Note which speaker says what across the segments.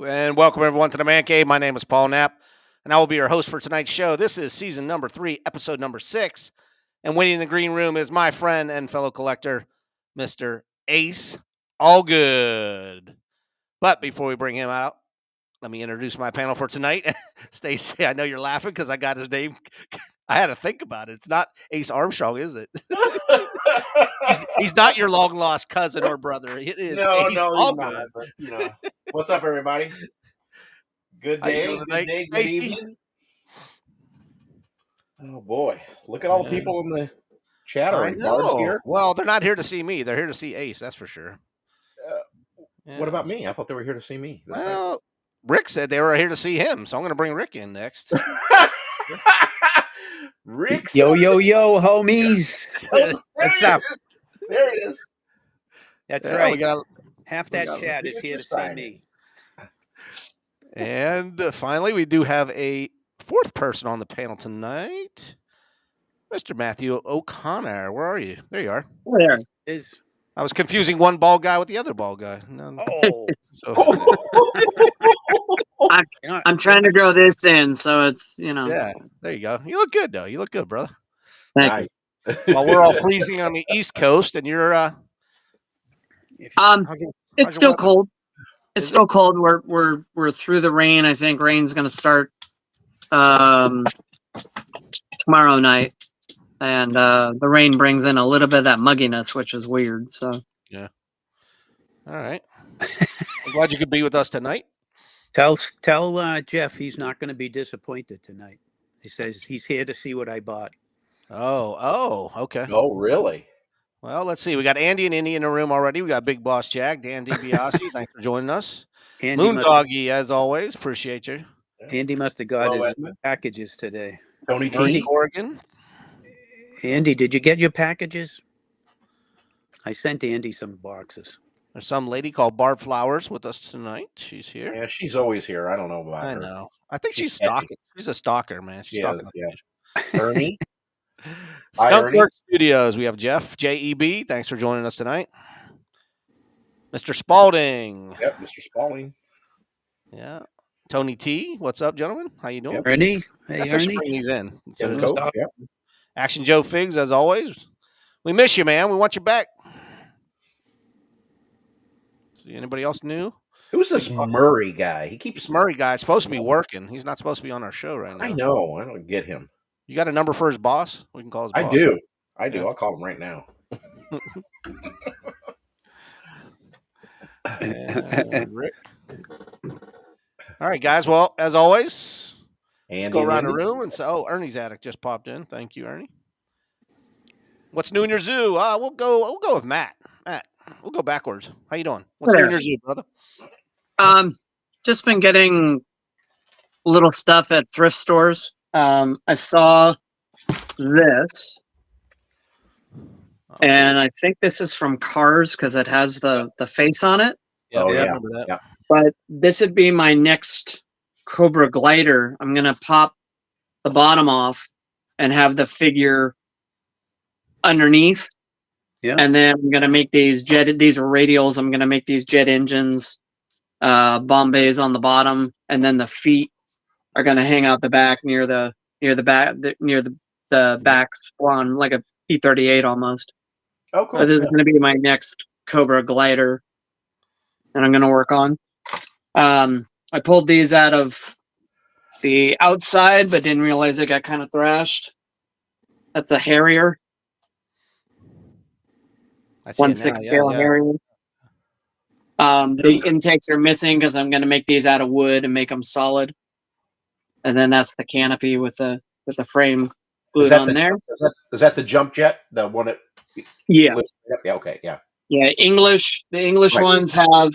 Speaker 1: And welcome everyone to the Man Cave. My name is Paul Knapp, and I will be your host for tonight's show. This is season number 3, episode number 6. And waiting in the green room is my friend and fellow collector, Mr. Ace Allgood. But before we bring him out, let me introduce my panel for tonight. Stacy, I know you're laughing because I got his name. I had to think about it. It's not Ace Armstrong, is it? he's not your long lost cousin or brother. It is Ace Allgood.
Speaker 2: He's not. But, what's up, everybody? Good day, good evening. Oh boy, look at all the people in the chat already. Here.
Speaker 1: Well, they're not here to see me. They're here to see Ace. That's for sure.
Speaker 2: What about me? I thought they were here to see me.
Speaker 1: Well, Rick said they were here to see him, so I'm going to bring Rick in next.
Speaker 2: Rick,
Speaker 3: yo, homies. What's up?
Speaker 2: There it is.
Speaker 3: That's right. Half that chat is here to see me.
Speaker 1: And finally, we do have a fourth person on the panel tonight, Mr. Matthew O'Connor. Where are you? There you are.
Speaker 3: Where is?
Speaker 1: I was confusing one bald guy with the other bald guy. No.
Speaker 3: Oh.
Speaker 4: I'm trying to grow this in, so it's,
Speaker 1: Yeah, there you go. You look good, though. You look good, brother.
Speaker 4: Thank you.
Speaker 1: While we're all freezing on the East Coast, and you're
Speaker 4: it's still cold. It's still cold. We're through the rain. I think rain's going to start tomorrow night, and the rain brings in a little bit of that mugginess, which is weird. So
Speaker 1: yeah. All right. I'm glad you could be with us tonight.
Speaker 3: Tell Jeff he's not going to be disappointed tonight. He says he's here to see what I bought.
Speaker 1: Oh, okay.
Speaker 2: Oh, really?
Speaker 1: Well, let's see. We got Andy and Indy in the room already. We got Big Boss Jack, Dan DiBiase. Thanks for joining us. Moondoggy, as always. Appreciate you.
Speaker 3: Andy must have got his packages today.
Speaker 2: Tony T.
Speaker 1: Oregon.
Speaker 3: Andy, did you get your packages? I sent Andy some boxes.
Speaker 1: There's some lady called Barb Flowers with us tonight. She's here.
Speaker 2: Yeah, she's always here. I don't know about her.
Speaker 1: I know. I think she's stalking. She's a stalker, man. She's stalking.
Speaker 2: Yeah. Ernie.
Speaker 1: Skunk Work Studios. We have Jeff, JEB. Thanks for joining us tonight. Mr. Spalding.
Speaker 2: Yep, Mr. Spalding.
Speaker 1: Yeah. Tony T. What's up, gentlemen? How you doing?
Speaker 3: Yep. Ernie. Hey,
Speaker 1: That's
Speaker 3: Ernie.
Speaker 1: bring these in.
Speaker 2: Yep.
Speaker 1: Action Joe Figs, as always. We miss you, man. We want you back. See anybody else new?
Speaker 2: Who's this Murray guy?
Speaker 1: This Murray guy is supposed to be working. He's not supposed to be on our show right now.
Speaker 2: I know. I don't get him.
Speaker 1: You got a number for his boss? We can call his boss.
Speaker 2: I do. I'll call him right now.
Speaker 1: Rick. All right, guys. Well, as always, let's go around the room and say, Ernie's attic just popped in. Thank you, Ernie. What's new in your zoo? We'll go with Matt. Matt, we'll go backwards. How you doing? What's new in your zoo, brother?
Speaker 4: Just been getting little stuff at thrift stores. I saw this, and I think this is from Cars because it has the face on it.
Speaker 1: Yeah, I
Speaker 2: remember that. Yeah.
Speaker 4: But this would be my next Cobra glider. I'm gonna pop the bottom off and have the figure underneath.
Speaker 3: Yeah.
Speaker 4: And then I'm gonna make these These are radials. I'm gonna make these jet engines, Bombays on the bottom, and then the feet are going to hang out the back near the back spawn, like a P-38 almost.
Speaker 2: Oh, cool.
Speaker 4: So this is going to be my next Cobra glider that I'm going to work on. I pulled these out of the outside, but didn't realize it got kind of thrashed. That's a Harrier. 1/6 scale Harrier. The intakes are missing because I'm going to make these out of wood and make them solid. And then that's the canopy with the frame glued on there.
Speaker 2: Is that the jump jet? The one that?
Speaker 4: Yeah.
Speaker 2: Yeah. Okay. Yeah.
Speaker 4: Yeah. The English ones have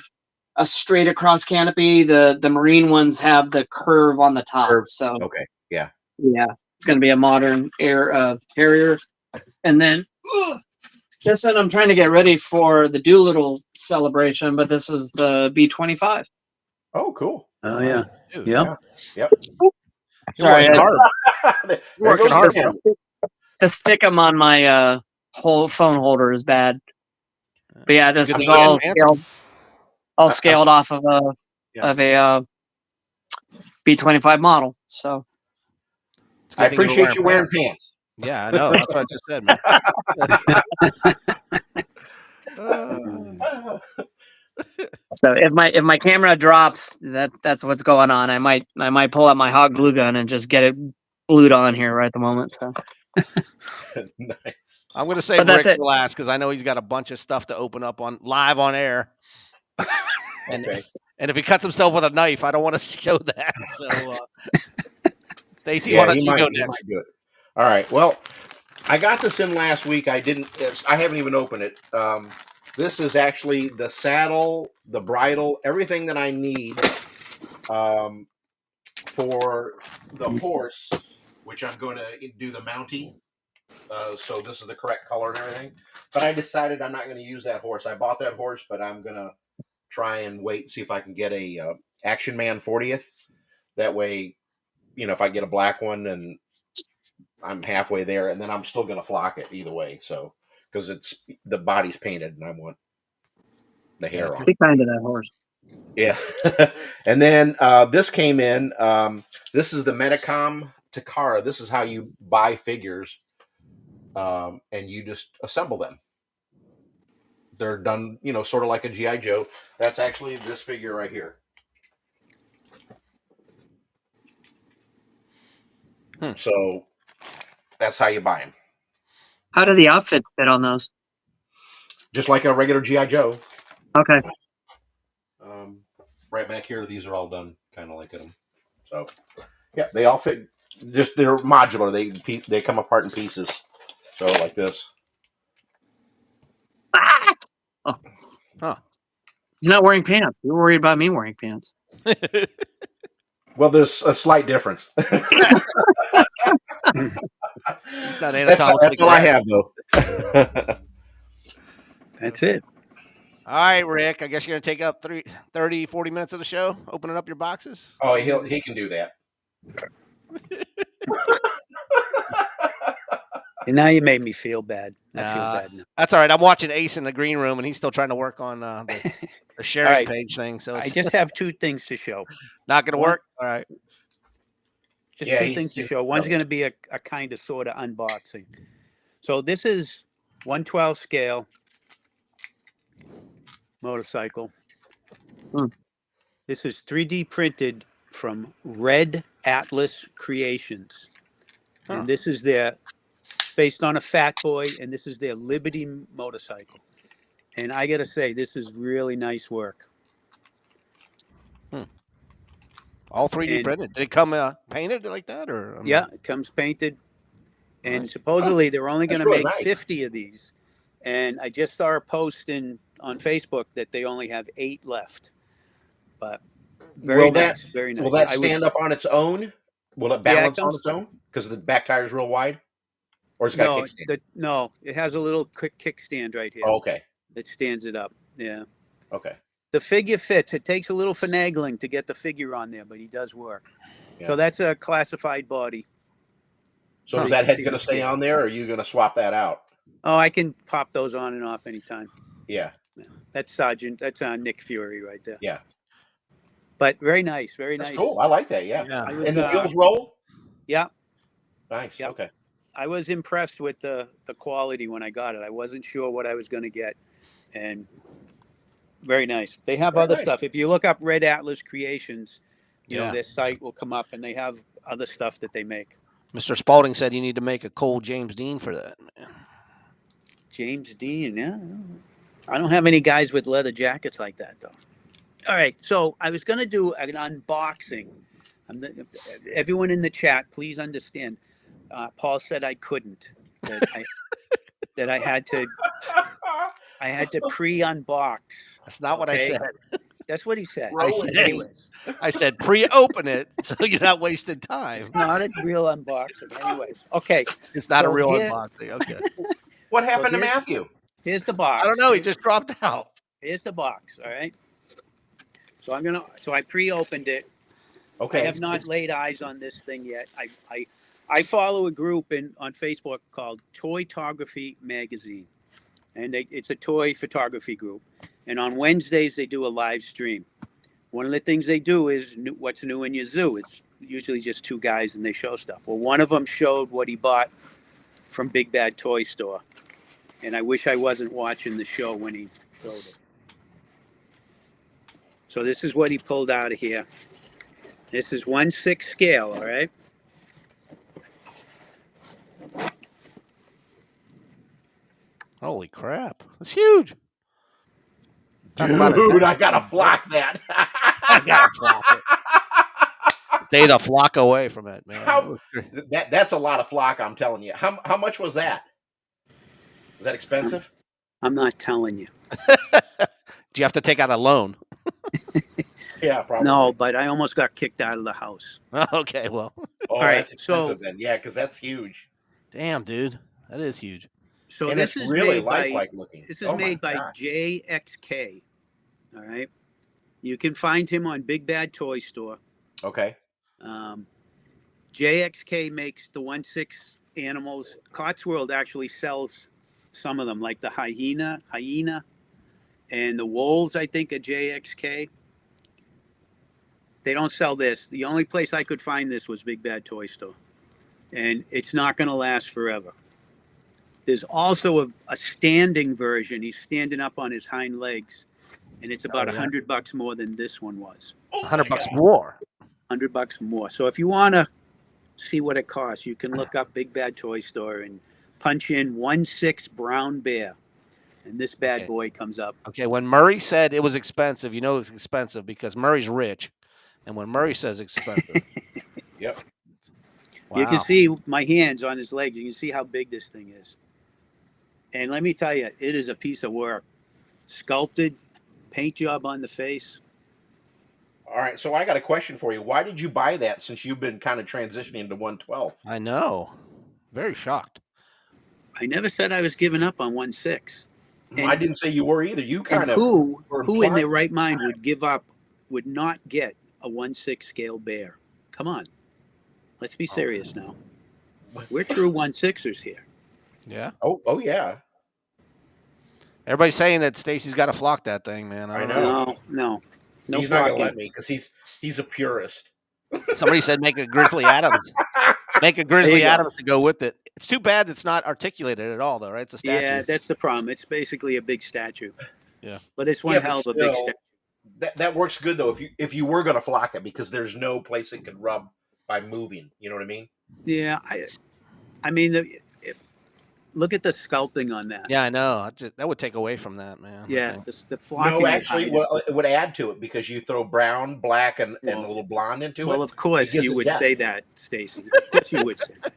Speaker 4: a straight across canopy. The marine ones have the curve on the top. So
Speaker 2: okay. Yeah.
Speaker 4: Yeah. It's going to be a modern Harrier. And then this one I'm trying to get ready for the Doolittle celebration, but this is the B-25.
Speaker 2: Oh, cool.
Speaker 3: Oh yeah.
Speaker 1: Dude,
Speaker 3: Yep.
Speaker 2: Yep.
Speaker 4: Sorry,
Speaker 1: working hard.
Speaker 4: The stick them on my whole phone holder is bad. But yeah, this is all scaled off of a of a B25 model. So
Speaker 1: It's a good
Speaker 2: I
Speaker 1: thing were
Speaker 2: appreciate you wearing pants.
Speaker 1: Yeah, I know. That's what I just said, man.
Speaker 4: so if my camera drops, that's what's going on. I might pull out my hot glue gun and just get it glued on here right at the moment. So
Speaker 2: Nice.
Speaker 1: I'm going to save
Speaker 4: But that's
Speaker 1: Rick
Speaker 4: it.
Speaker 1: for last because I know he's got a bunch of stuff to open up on live on air. And,
Speaker 2: Okay.
Speaker 1: and if he cuts himself with a knife, I don't want to show that. So, Stacy, why
Speaker 2: Yeah,
Speaker 1: don't
Speaker 2: he
Speaker 1: you
Speaker 2: might,
Speaker 1: go
Speaker 2: he
Speaker 1: next?
Speaker 2: might do it. All right. Well, I got this in last week. I haven't even opened it. This is actually the saddle, the bridle, everything that I need for the horse, which I'm going to do the mounting. So this is the correct color and everything. But I decided I'm not going to use that horse. I bought that horse, but I'm going to try and wait and see if I can get a Action Man 40th. That way, if I get a black one and I'm halfway there, and then I'm still going to flock it either way. So because the body's painted and I want the hair on.
Speaker 4: be kind to that horse.
Speaker 2: Yeah. And then this came in. This is the Medicom Takara. This is how you buy figures, and you just assemble them. They're done, sort of like a G.I. Joe. That's actually this figure right here. So that's how you buy them.
Speaker 4: How do the outfits fit on those?
Speaker 2: Just like a regular G.I. Joe.
Speaker 4: Okay.
Speaker 2: Right back here, these are all done kind of like them. So, yeah, they all fit. Just they're modular. They come apart in pieces. So like this.
Speaker 4: Ah! Oh.
Speaker 1: Huh.
Speaker 4: You're not wearing pants. You're worried about me wearing pants.
Speaker 2: Well, there's a slight difference.
Speaker 1: He's not anatomically
Speaker 2: that's all I
Speaker 1: correct.
Speaker 2: have, though.
Speaker 3: That's it.
Speaker 1: All right, Rick. I guess you're going to take up 30, 40 minutes of the show, opening up your boxes.
Speaker 2: Oh, he can do that.
Speaker 3: And now you made me feel bad. I feel bad now.
Speaker 1: That's all right. I'm watching Ace in the green room, and he's still trying to work on the sharing
Speaker 3: right.
Speaker 1: page thing. So
Speaker 3: I
Speaker 1: it's
Speaker 3: just have two things to show.
Speaker 1: not going to work. All right.
Speaker 3: Just
Speaker 2: Yeah,
Speaker 3: two things to show. One's going to be a kind of sort of unboxing. So this is 1/12 scale motorcycle. This is 3D printed from Red Atlas Creations. And this is based on a Fat Boy, and this is their Liberty motorcycle. And I got to say, this is really nice work.
Speaker 1: All 3D printed. Did it come painted like that? Or
Speaker 3: yeah, it comes painted. And supposedly they're only going to
Speaker 2: really
Speaker 3: make
Speaker 2: nice.
Speaker 3: 50 of these. And I just saw a post on Facebook that they only have 8 left. But very nice.
Speaker 2: Will that stand up on its own? Will it balance on its own? Because the back tire is real wide? Or it's got a kickstand?
Speaker 3: No, it has a little quick kickstand right here.
Speaker 2: Oh, okay.
Speaker 3: That stands it up. Yeah.
Speaker 2: Okay.
Speaker 3: The figure fits. It takes a little finagling to get the figure on there, but he does work. Yeah. So that's a classified body.
Speaker 2: So is that head going to stay on there, or are you going to swap that out?
Speaker 3: Oh, I can pop those on and off anytime.
Speaker 2: Yeah.
Speaker 3: That's Sergeant. That's Nick Fury right there.
Speaker 2: Yeah.
Speaker 3: But very nice. Very nice.
Speaker 2: That's cool. I like that. Yeah. And the wheels roll?
Speaker 3: Yeah.
Speaker 2: Nice. Yep. Okay.
Speaker 3: I was impressed with the quality when I got it. I wasn't sure what I was going to get. And very nice. They have other stuff. If you look up Red Atlas Creations, you know, their site will come up, and they have other stuff that they make.
Speaker 1: Mr. Spalding said you need to make a Cole James Dean for that, man. James Dean,
Speaker 3: yeah. I don't have any guys with leather jackets like that, though. All right, so I was going to do an unboxing. Everyone in the chat, please understand. Paul said I couldn't. That I had to pre-unbox.
Speaker 1: That's not what I said.
Speaker 3: That's what he said.
Speaker 1: I said pre-open it so you're not wasting time.
Speaker 3: It's not a real unboxing. Anyways, okay.
Speaker 1: It's not a real unboxing. Okay.
Speaker 2: What happened to Matthew?
Speaker 3: Here's the box.
Speaker 1: I don't know. He just dropped out.
Speaker 3: Here's the box. All right. So I pre-opened it.
Speaker 2: Okay.
Speaker 3: I have not laid eyes on this thing yet. I follow a group on Facebook called Toytography Magazine, and it's a toy photography group. And on Wednesdays they do a live stream. one of the things they do is what's new in your zoo. It's usually just two guys and they show stuff. Well, one of them showed what he bought from Big Bad Toy Store. And I wish I wasn't watching the show when he showed it. So this is what he pulled out of here. This is 1/6 scale, all right?
Speaker 1: Holy crap. That's huge. Talk about
Speaker 2: Dude, I gotta flock that.
Speaker 1: I gotta flock it. Stay the flock away from it, man.
Speaker 2: That's a lot of flock, I'm telling you. How much was that? Was that expensive?
Speaker 3: I'm not telling you.
Speaker 1: Do you have to take out a loan?
Speaker 2: Yeah, probably.
Speaker 3: No, but I almost got kicked out of the house.
Speaker 1: Okay, well.
Speaker 2: Oh,
Speaker 3: All right,
Speaker 2: that's expensive then. Yeah, because that's huge.
Speaker 1: Damn, dude. That is huge.
Speaker 3: So
Speaker 2: And
Speaker 3: this
Speaker 2: it's
Speaker 3: is
Speaker 2: really
Speaker 3: made by
Speaker 2: lifelike looking.
Speaker 3: this is
Speaker 2: Oh my
Speaker 3: made by
Speaker 2: gosh.
Speaker 3: JXK. All right. You can find him on Big Bad Toy Store.
Speaker 2: Okay.
Speaker 3: JXK makes the 1/6 animals. Cotswold actually sells some of them, like the hyena, and the wolves, I think, at JXK. They don't sell this. The only place I could find this was Big Bad Toy Store. And it's not going to last forever. There's also a standing version. He's standing up on his hind legs. And it's about
Speaker 1: Oh, yeah.
Speaker 3: $100 more than this one was.
Speaker 2: Oh my
Speaker 1: $100
Speaker 2: God.
Speaker 1: more.
Speaker 3: $100 more. So if you want to see what it costs, you can look up Big Bad Toy Store and punch in 1/6 brown bear. And this bad
Speaker 1: Okay.
Speaker 3: boy comes up.
Speaker 1: Okay, when Murray said it was expensive, you know it's expensive because Murray's rich. And when Murray says expensive.
Speaker 2: Yep.
Speaker 1: Wow.
Speaker 3: You can see my hands on his legs. You can see how big this thing is. And let me tell you, it is a piece of work. Sculpted, paint job on the face.
Speaker 2: All right. So I got a question for you. Why did you buy that since you've been kind of transitioning to 112?
Speaker 1: I know. Very shocked.
Speaker 3: I never said I was giving up on 1/6. And-
Speaker 2: I didn't say you were either. You
Speaker 3: And
Speaker 2: kind of
Speaker 3: who
Speaker 2: were
Speaker 3: in their
Speaker 2: implying-
Speaker 3: right mind would give up, would not get a 1/6 scale bear? Come on. Let's be serious now. We're true 1/6ers here.
Speaker 1: Yeah.
Speaker 2: Oh yeah.
Speaker 1: Everybody's saying that Stacy's got to flock that thing, man.
Speaker 2: I
Speaker 1: don't
Speaker 2: know.
Speaker 3: No
Speaker 2: He's not gonna
Speaker 3: flocking.
Speaker 2: let me because he's a purist.
Speaker 1: Somebody said make a Grizzly Adams. Make a Grizzly
Speaker 3: There you go.
Speaker 1: Adams to go with it. It's too bad it's not articulated at all, though, right? It's a statue.
Speaker 3: Yeah, that's the problem. It's basically a big statue.
Speaker 1: Yeah.
Speaker 3: But it's one
Speaker 2: Yeah, but
Speaker 3: hell of a big
Speaker 2: still,
Speaker 3: statue.
Speaker 2: that works good though if you were gonna flock it because there's no place it could rub by moving. You know what I mean?
Speaker 3: Yeah, I mean, look at the sculpting on that.
Speaker 1: Yeah, I know. That would take away from that, man.
Speaker 3: Yeah,
Speaker 1: Okay.
Speaker 3: the flocking.
Speaker 2: No, actually,
Speaker 3: behind it.
Speaker 2: it would add to it because you throw brown, black, and a
Speaker 3: Well-
Speaker 2: little blonde into
Speaker 3: Well,
Speaker 2: it.
Speaker 3: of course
Speaker 2: It gives
Speaker 3: you
Speaker 2: it
Speaker 3: would
Speaker 2: depth.
Speaker 3: say that, Stacy. Of course you would say that.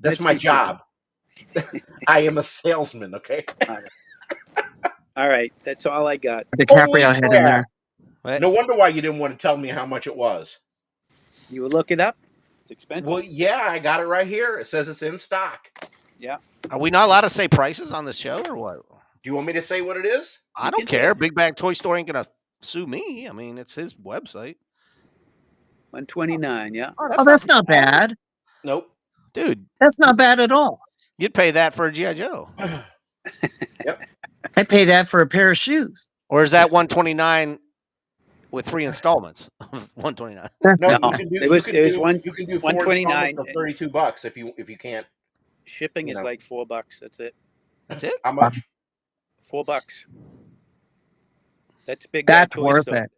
Speaker 2: That's
Speaker 3: let's
Speaker 2: my
Speaker 3: be fair.
Speaker 2: job. I am a salesman. Okay.
Speaker 3: All right, that's all I got.
Speaker 4: DiCaprio head in
Speaker 2: crap.
Speaker 4: there.
Speaker 1: What?
Speaker 2: No wonder why you didn't want to tell me how much it was.
Speaker 3: You would look it up. It's expensive.
Speaker 2: Well, yeah, I got it right here. It says it's in stock.
Speaker 1: Are we not allowed to say prices on the show or what?
Speaker 2: Do you want me to say what it is?
Speaker 1: I
Speaker 3: You
Speaker 1: don't
Speaker 3: can say
Speaker 1: care.
Speaker 3: it.
Speaker 1: Big Bag Toy Store ain't gonna sue me. I mean, it's his website.
Speaker 3: 129. Yeah.
Speaker 4: Oh, that's not bad.
Speaker 2: Nope.
Speaker 1: Dude,
Speaker 4: That's not bad at all.
Speaker 1: you'd pay that for a GI Joe,
Speaker 4: I pay that for a pair of shoes.
Speaker 1: or is that 129 with 3 installments of 129?
Speaker 2: No,
Speaker 3: No,
Speaker 2: you can do.
Speaker 3: it was-
Speaker 2: you can
Speaker 3: it was
Speaker 2: do,
Speaker 3: one-
Speaker 2: you can do 4
Speaker 3: $129
Speaker 2: installments for $32 if you can't.
Speaker 3: Shipping is
Speaker 2: No.
Speaker 3: like $4. That's it.
Speaker 1: That's it.
Speaker 2: How much?
Speaker 3: $4. That's big.
Speaker 4: That's
Speaker 3: Toy
Speaker 4: worth
Speaker 3: Store.
Speaker 4: it.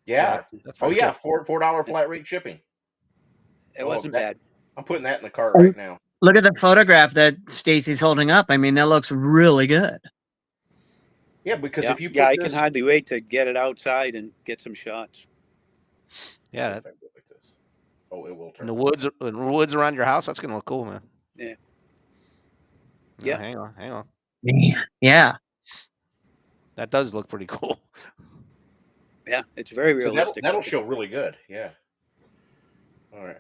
Speaker 2: Yeah.
Speaker 1: That's
Speaker 2: Oh
Speaker 1: pretty
Speaker 2: yeah,
Speaker 1: cool.
Speaker 2: $4 flat rate shipping.
Speaker 3: It wasn't bad.
Speaker 2: I'm putting that in the cart right now.
Speaker 4: Look at the photograph that Stacy's holding up. I mean, that looks really good.
Speaker 2: Yeah, because
Speaker 3: Yeah,
Speaker 2: if you put
Speaker 3: yeah, I
Speaker 2: this,
Speaker 3: can hardly wait to get it outside and get some shots.
Speaker 1: Yeah,
Speaker 2: If I go like this. Oh, it will
Speaker 1: in
Speaker 2: turn.
Speaker 1: the woods around your house, that's gonna look cool, man.
Speaker 3: Yeah.
Speaker 1: No,
Speaker 3: Yeah.
Speaker 1: hang on.
Speaker 4: Yeah.
Speaker 1: That does look pretty cool.
Speaker 3: Yeah, it's very
Speaker 2: So
Speaker 3: realistic.
Speaker 2: that'll show really good. Yeah. All right.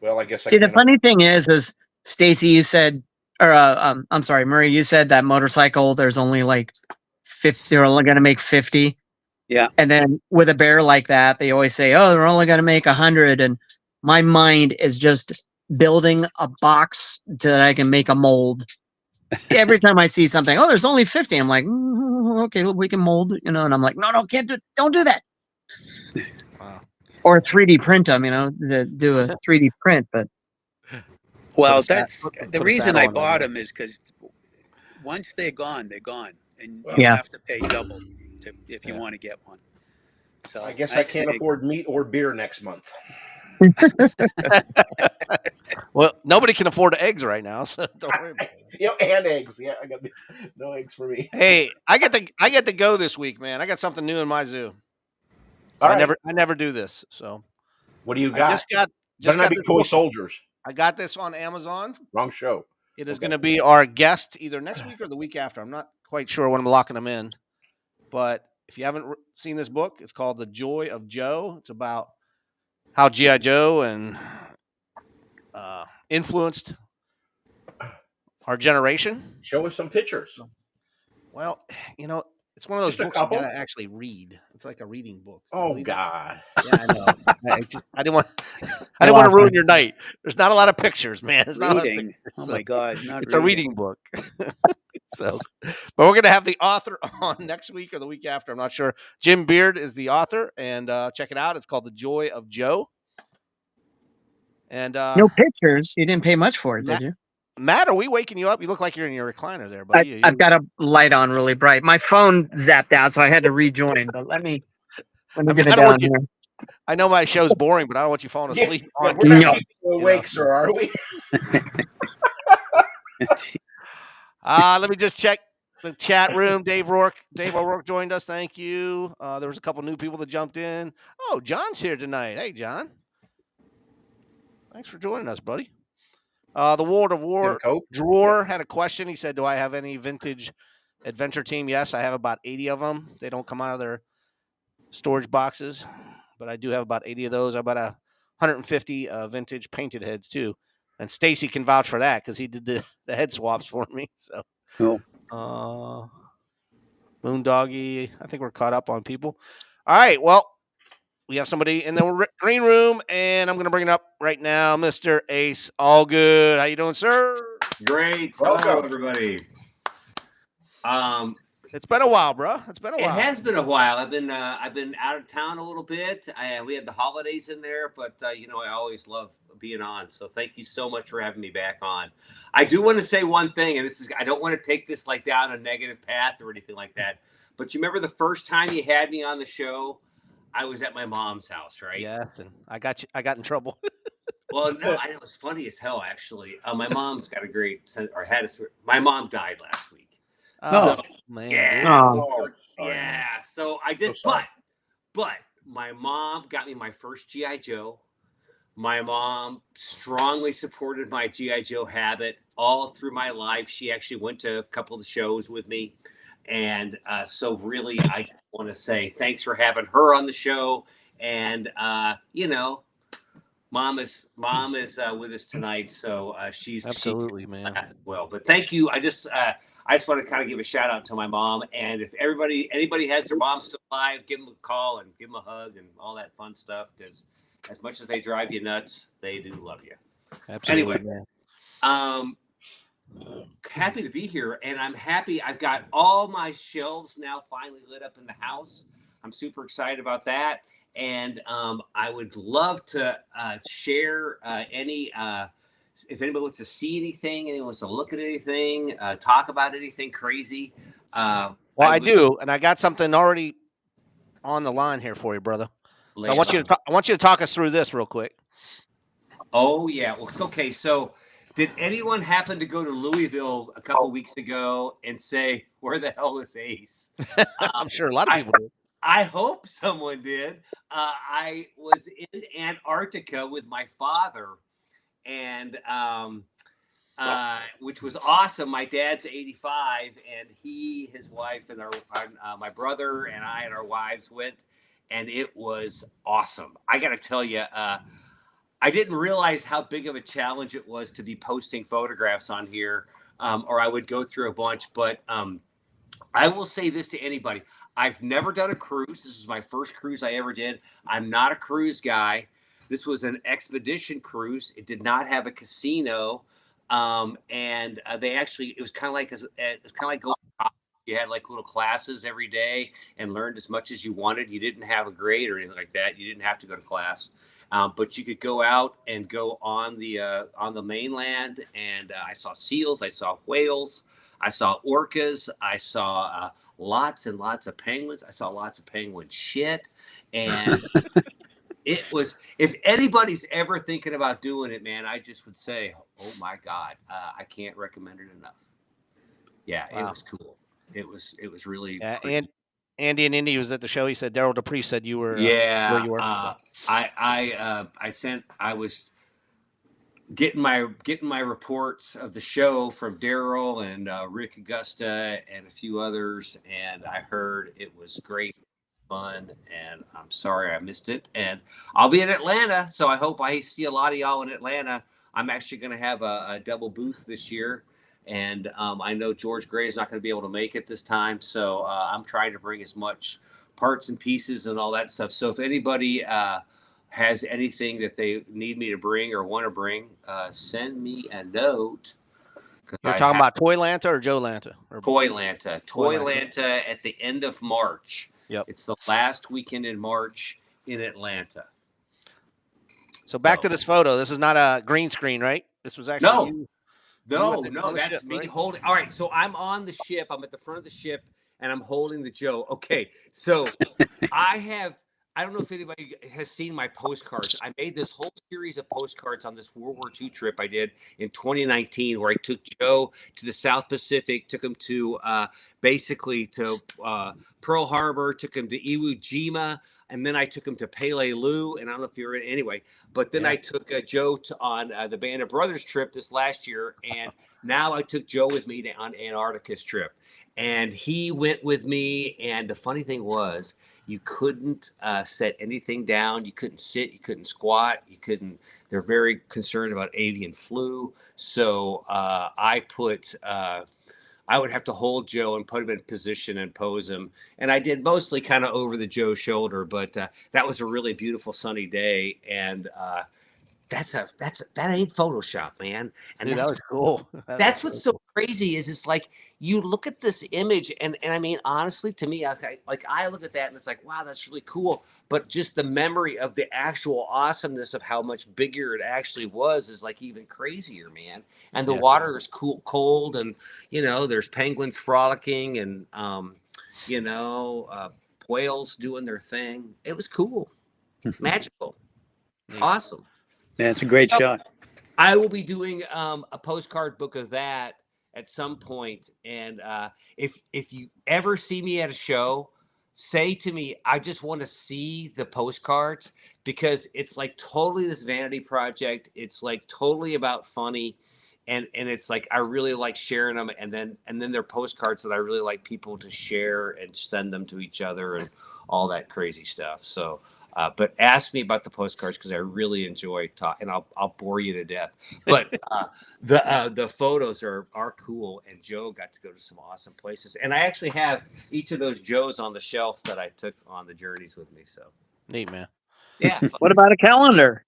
Speaker 2: Well, I guess.
Speaker 4: See, the funny thing is Stacy, you said, or I'm sorry, Murray, you said that motorcycle, there's only like 50, they're only going to make 50.
Speaker 3: Yeah.
Speaker 4: And then with a bear like that, they always say, oh, they're only going to make 100. And my mind is just building a box that I can make a mold every time I see something, oh, there's only 50. I'm like, okay, we can mold, and I'm like, no, can't do it. Don't do that.
Speaker 1: Wow.
Speaker 4: Or 3D print them, do a 3D print, but
Speaker 3: Well,
Speaker 1: Put a
Speaker 3: that's
Speaker 1: sat-
Speaker 3: the
Speaker 1: put a
Speaker 3: reason
Speaker 1: saddle
Speaker 3: I
Speaker 1: on right
Speaker 3: bought
Speaker 1: now.
Speaker 3: them is because once they're gone, and
Speaker 2: Well,
Speaker 3: you
Speaker 4: Yeah.
Speaker 3: have to pay double if you
Speaker 1: Yeah.
Speaker 3: want to get one. So
Speaker 2: I guess I can't afford meat or beer next month.
Speaker 1: Well, nobody can afford eggs right now, so don't worry about it.
Speaker 2: And eggs. Yeah, I got no eggs for me.
Speaker 1: Hey, I get to go this week, man. I got something new in my zoo.
Speaker 2: All
Speaker 1: I
Speaker 2: right.
Speaker 1: never do this, so
Speaker 2: What do you
Speaker 1: I
Speaker 2: got?
Speaker 1: just got
Speaker 2: Better not be
Speaker 1: this
Speaker 2: toy
Speaker 1: book.
Speaker 2: soldiers.
Speaker 1: I got this on Amazon.
Speaker 2: Wrong show.
Speaker 1: It is
Speaker 2: Okay.
Speaker 1: going to be our guest either next week or the week after. I'm not quite sure when I'm locking them in, but if you haven't seen this book, it's called The Joy of Joe. It's about how G.I. Joe and influenced our generation.
Speaker 2: Show us some pictures.
Speaker 1: Well, it's one of those
Speaker 2: Just a
Speaker 1: books you
Speaker 2: couple?
Speaker 1: got to actually read. It's like a reading book.
Speaker 2: Oh
Speaker 1: Believe it?
Speaker 2: God.
Speaker 1: Yeah, I know. I didn't want. I didn't want to ruin your night. There's not a lot of pictures, man. It's not a lot of
Speaker 3: reading.
Speaker 1: pictures,
Speaker 3: Oh
Speaker 1: so
Speaker 3: my God, not
Speaker 1: it's
Speaker 3: reading.
Speaker 1: a reading book. So, but we're gonna have the author on next week or the week after. I'm not sure. Jim Beard is the author, and check it out. It's called The Joy of Joe. And
Speaker 4: no pictures. You didn't pay much for it, did you?
Speaker 1: Matt, are we waking you up? You look like you're in your recliner there, buddy.
Speaker 4: I've got a light on really bright. My phone zapped out, so I had to rejoin. But let me
Speaker 1: I
Speaker 4: get it
Speaker 1: don't want
Speaker 4: down
Speaker 1: you.
Speaker 4: here.
Speaker 1: I know my show's boring, but I don't want you falling asleep.
Speaker 2: Yeah,
Speaker 1: on
Speaker 2: we're not
Speaker 1: camera,
Speaker 2: keeping you awake, sir, are we?
Speaker 1: Let me just check the chat room. Dave O'Rourke joined us. Thank you. There was a couple new people that jumped in. Oh, John's here tonight. Hey, John. Thanks for joining us, buddy. The World of War drawer had a question. He said, "Do I have any vintage adventure team?" Yes, I have about 80 of them. They don't come out of their storage boxes, but I do have about 80 of those. I have about 150 vintage painted heads too. And Stacy can vouch for that because he did the head swaps for me. So, Moondoggy, I think we're caught up on people. All right, well, we have somebody in the green room, and I'm going to bring it up right now, Mr. Ace Allgood. How you doing, sir?
Speaker 5: Great.
Speaker 2: Welcome.
Speaker 5: Hello, everybody.
Speaker 1: It's been a while, bro. It's been a while.
Speaker 5: It has been a while. I've been out of town a little bit. We had the holidays in there, but I always love being on. So thank you so much for having me back on. I do want to say one thing, and I don't want to take this like down a negative path or anything like that. But you remember the first time you had me on the show? I was at my mom's house, right?
Speaker 1: Yes, and I got in trouble.
Speaker 5: Well, no, it was funny as hell, actually. My mom's got a great sense, or had a. My mom died last week.
Speaker 1: Oh,
Speaker 5: So,
Speaker 1: man.
Speaker 5: yeah,
Speaker 1: dude.
Speaker 5: yeah. So I just, but my mom got me my first GI Joe. My mom strongly supported my GI Joe habit all through my life. She actually went to a couple of the shows with me, and so really, I want to say thanks for having her on the show. And Mom is with us tonight, so she's
Speaker 1: absolutely, man.
Speaker 5: Well, but thank you. I just want to kind of give a shout out to my mom, and if anybody has their mom still alive, give them a call and give them a hug and all that fun stuff. Because as much as they drive you nuts, they do love you.
Speaker 1: Absolutely,
Speaker 5: anyway,
Speaker 1: man.
Speaker 5: Happy to be here, and I'm happy. I've got all my shelves now finally lit up in the house. I'm super excited about that. And I would love to share any, if anybody wants to see anything, anyone wants to look at anything, talk about anything crazy.
Speaker 1: Well, I do, and I got something already on the line here for you, brother. So I want you to talk us through this real quick.
Speaker 5: Oh yeah, well, okay. So, did anyone happen to go to Louisville a couple weeks ago and say, "Where the hell is Ace"?
Speaker 1: I'm sure a lot of people did.
Speaker 5: I hope someone did. I was in Antarctica with my father, and which was awesome. My dad's 85, and his wife, and my brother and I and our wives went, and it was awesome. I got to tell you, I didn't realize how big of a challenge it was to be posting photographs on here, or I would go through a bunch. But I will say this to anybody. I've never done a cruise. This is my first cruise I ever did. I'm not a cruise guy. This was an expedition cruise. It did not have a casino. And they actually, it was kind of like going to college. You had like little classes every day and learned as much as you wanted. You didn't have a grade or anything like that. You didn't have to go to class, but you could go out and go on the mainland. And I saw seals, I saw whales, I saw orcas, I saw lots and lots of penguins. I saw lots of penguin shit, and it was, if anybody's ever thinking about doing it, man, I just would say, oh my God, I can't recommend it enough. Yeah,
Speaker 1: Wow.
Speaker 5: it was cool. It was really
Speaker 1: Yeah,
Speaker 5: pretty.
Speaker 1: and Andy and Indy was at the show. He said Daryl Dupree said you were where
Speaker 5: Yeah,
Speaker 1: you were.
Speaker 5: I was getting my reports of the show from Daryl and Rick Augusta and a few others, and I heard it was great fun, and I'm sorry I missed it. And I'll be in Atlanta, so I hope I see a lot of y'all in Atlanta. I'm actually going to have a double booth this year, and I know George Gray is not going to be able to make it this time, so I'm trying to bring as much parts and pieces and all that stuff. So if anybody has anything that they need me to bring or want to bring, send me a note.
Speaker 1: You're talking about Toy Lanta or Joe Lanta? Or
Speaker 5: Toy Lanta
Speaker 1: Lanta.
Speaker 5: at the end of March.
Speaker 1: Yep.
Speaker 5: It's the last weekend in March in Atlanta.
Speaker 1: So back to this photo. This is not a green screen, right? This was actually you.
Speaker 5: No,
Speaker 1: on the
Speaker 5: that's
Speaker 1: ship,
Speaker 5: me
Speaker 1: right?
Speaker 5: holding. All right, so I'm on the ship. I'm at the front of the ship, and I'm holding the Joe. Okay, so I don't know if anybody has seen my postcards. I made this whole series of postcards on this World War II trip I did in 2019, where I took Joe to the South Pacific, took him to basically to Pearl Harbor, took him to Iwo Jima, and then I took him to Peleliu. And I don't know if you're in anyway, but then I took Joe on the Band of Brothers trip this last year, and now I took Joe with me on Antarctica's trip, and he went with me. And the funny thing was, you couldn't set anything down. You couldn't sit. You couldn't squat. You couldn't. They're very concerned about avian flu. So I would have to hold Joe and put him in position and pose him. And I did mostly kind of over the Joe shoulder, but that was a really beautiful sunny day. And that ain't Photoshop, man. And
Speaker 1: Dude, that was cool.
Speaker 5: that's what's so crazy is it's like you look at this image and I mean, honestly, to me, I look at that and it's like, wow, that's really cool. But just the memory of the actual awesomeness of how much bigger it actually was is like even crazier, man. And the water is cold, and there's penguins frolicking, and whales doing their thing. It was cool, magical, awesome.
Speaker 3: Yeah, it's a great shot.
Speaker 5: I will be doing a postcard book of that at some point. And if you ever see me at a show, say to me, I just want to see the postcards, because it's like totally this vanity project. It's like totally about funny. And it's like I really like sharing them, and then they're postcards that I really like people to share and send them to each other and all that crazy stuff. So but ask me about the postcards, because I really enjoy talking, and I'll bore you to death. But the photos are cool, and Joe got to go to some awesome places, and I actually have each of those Joes on the shelf that I took on the journeys with me. So
Speaker 1: neat, man.
Speaker 5: Yeah.
Speaker 4: What about a calendar?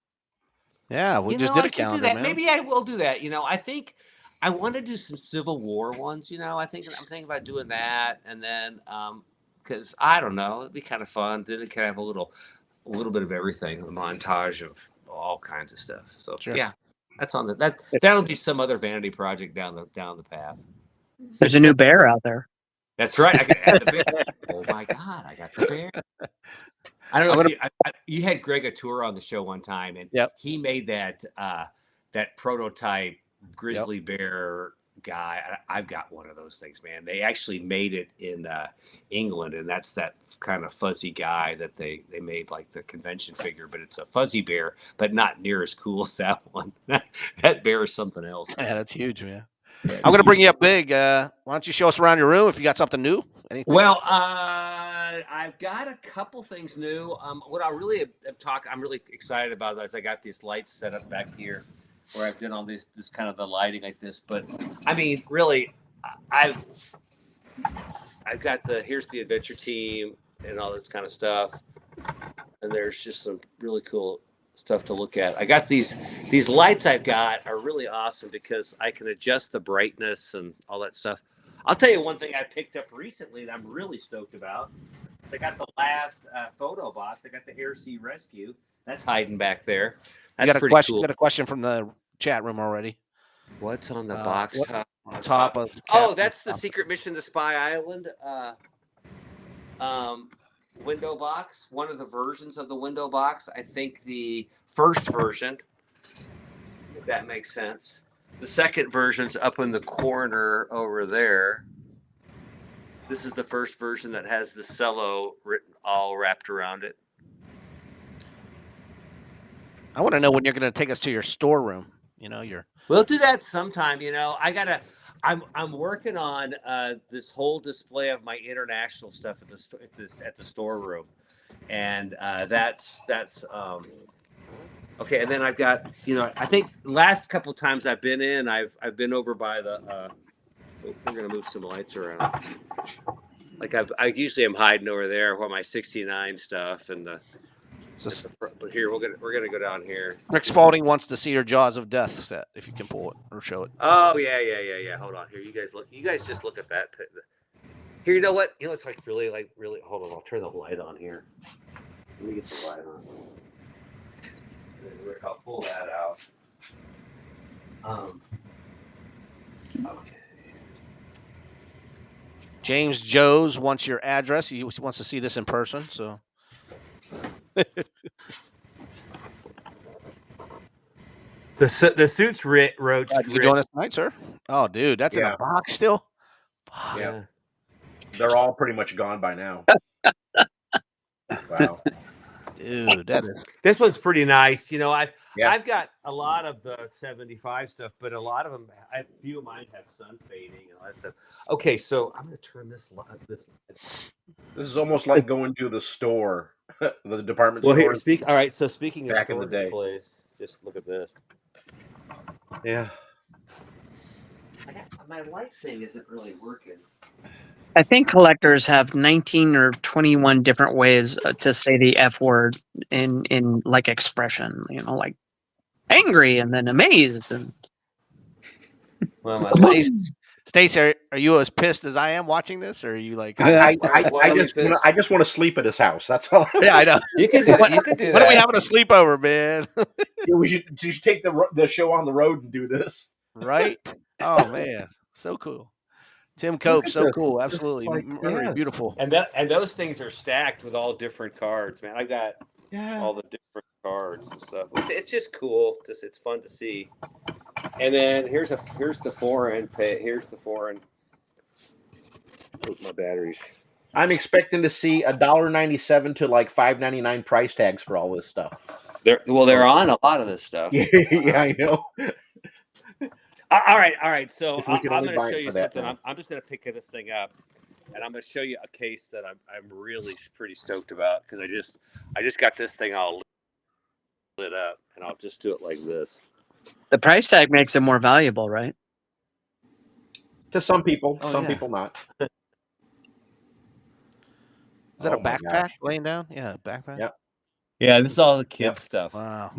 Speaker 1: Yeah, we just did a calendar,
Speaker 5: do that.
Speaker 1: man.
Speaker 5: Maybe I will do that. I think I want to do some Civil War ones. I'm thinking about doing that, and then because I don't know, it'd be kind of fun. Then it can have a little bit of everything, a montage of all kinds of stuff. So yeah, that's on that'll be some other vanity project down the path.
Speaker 4: There's a new bear out there.
Speaker 5: That's right. I can add the bear. Oh my God, I got the bear. I don't know if you had Greg Atura on the show one time, and he made that prototype grizzly bear guy. I've got one of those things, man. They actually made it in England, and that's that kind of fuzzy guy that they made like the convention figure, but it's a fuzzy bear, but not near as cool as that one. That bear is something else.
Speaker 1: Yeah, that's huge, man. I'm going to bring you up big. Why don't you show us around your room if you got something new? Anything?
Speaker 5: Well, I've got a couple things new. What I really I'm really excited about is I got these lights set up back here, where I've done all this kind of the lighting like this. But I mean, really, I've got here's the adventure team and all this kind of stuff, and there's just some really cool stuff to look at. I got these lights I've got are really awesome because I can adjust the brightness and all that stuff. I'll tell you one thing I picked up recently that I'm really stoked about. I got the last photo box. I got the Air Sea Rescue. That's hiding back there. That's pretty cool.
Speaker 1: You got a question from the chat room already.
Speaker 5: What's on the box top?
Speaker 1: On top of
Speaker 5: oh, that's the secret mission to Spy Island window box. One of the versions of the window box. I think the first version, if that makes sense. The second version's up in the corner over there. This is the first version that has the cello written all wrapped around it.
Speaker 1: I want to know when you're going to take us to your storeroom. You know,
Speaker 5: We'll do that sometime. You know, I'm working on this whole display of my international stuff at the storeroom, and that's okay. And then I've got, you know, I think last couple of times I've been in, I've been over by the. We're gonna move some lights around. Like I usually am hiding over there where my '69 stuff and the. But here we're gonna go down here.
Speaker 1: Rick Spalding wants to see your Jaws of Death set if you can pull it or show it.
Speaker 5: Oh yeah. Hold on here. You guys look. You guys just look at that. Here, you know what? You know it's like really. Hold on. I'll turn the light on here. Let me get the light on. Rick, I'll pull that out. Okay.
Speaker 1: James Joes wants your address. He wants to see this in person. So.
Speaker 5: The suits roached.
Speaker 1: You can join us tonight, sir. Oh, dude, that's in a box still.
Speaker 2: Yeah, they're all pretty much gone by now. Wow,
Speaker 1: dude, that is.
Speaker 5: This one's pretty nice. You know, I've got a lot of the '75 stuff, but a lot of them, a few of mine have sun fading and all that stuff. Okay, so I'm gonna turn this. This
Speaker 2: is almost like going to the store, the department
Speaker 5: store.
Speaker 2: Here,
Speaker 5: all right. So speaking of
Speaker 2: back in the day,
Speaker 5: displays, just look at this.
Speaker 2: Yeah.
Speaker 5: My light thing isn't really working.
Speaker 4: I think collectors have 19 or 21 different ways to say the F word in like expression, you know, like angry and then amazed. And
Speaker 5: well,
Speaker 1: Stacey, are you as pissed as I am watching this, or are you like?
Speaker 2: I just want to sleep at his house. That's all.
Speaker 1: Yeah, I know.
Speaker 5: You can do that. You can do that.
Speaker 1: When are we having a sleepover, man?
Speaker 2: We should take the show on the road and do this.
Speaker 1: Right? Oh man, so cool. Tim Cope, so cool. Absolutely, very beautiful.
Speaker 5: And those things are stacked with all different cards, man. I got all the different cards and stuff. It's just cool. It's fun to see. And then here's the foreign pay. Here's the foreign. Where's my batteries?
Speaker 2: I'm expecting to see $1.97 to like $5.99 price tags for all this stuff.
Speaker 5: They're on a lot of this stuff.
Speaker 2: Yeah, I know.
Speaker 5: All right. So I'm going to show you something. I'm just going to pick this thing up, and I'm going to show you a case that I'm really pretty stoked about because I just got this thing all lit up, and I'll just do it like this.
Speaker 4: The price tag makes it more valuable, right?
Speaker 2: To some people, people not.
Speaker 1: Is that a backpack laying down? Yeah, a backpack.
Speaker 2: Yep.
Speaker 5: Yeah, this is all the kids stuff.
Speaker 1: Wow.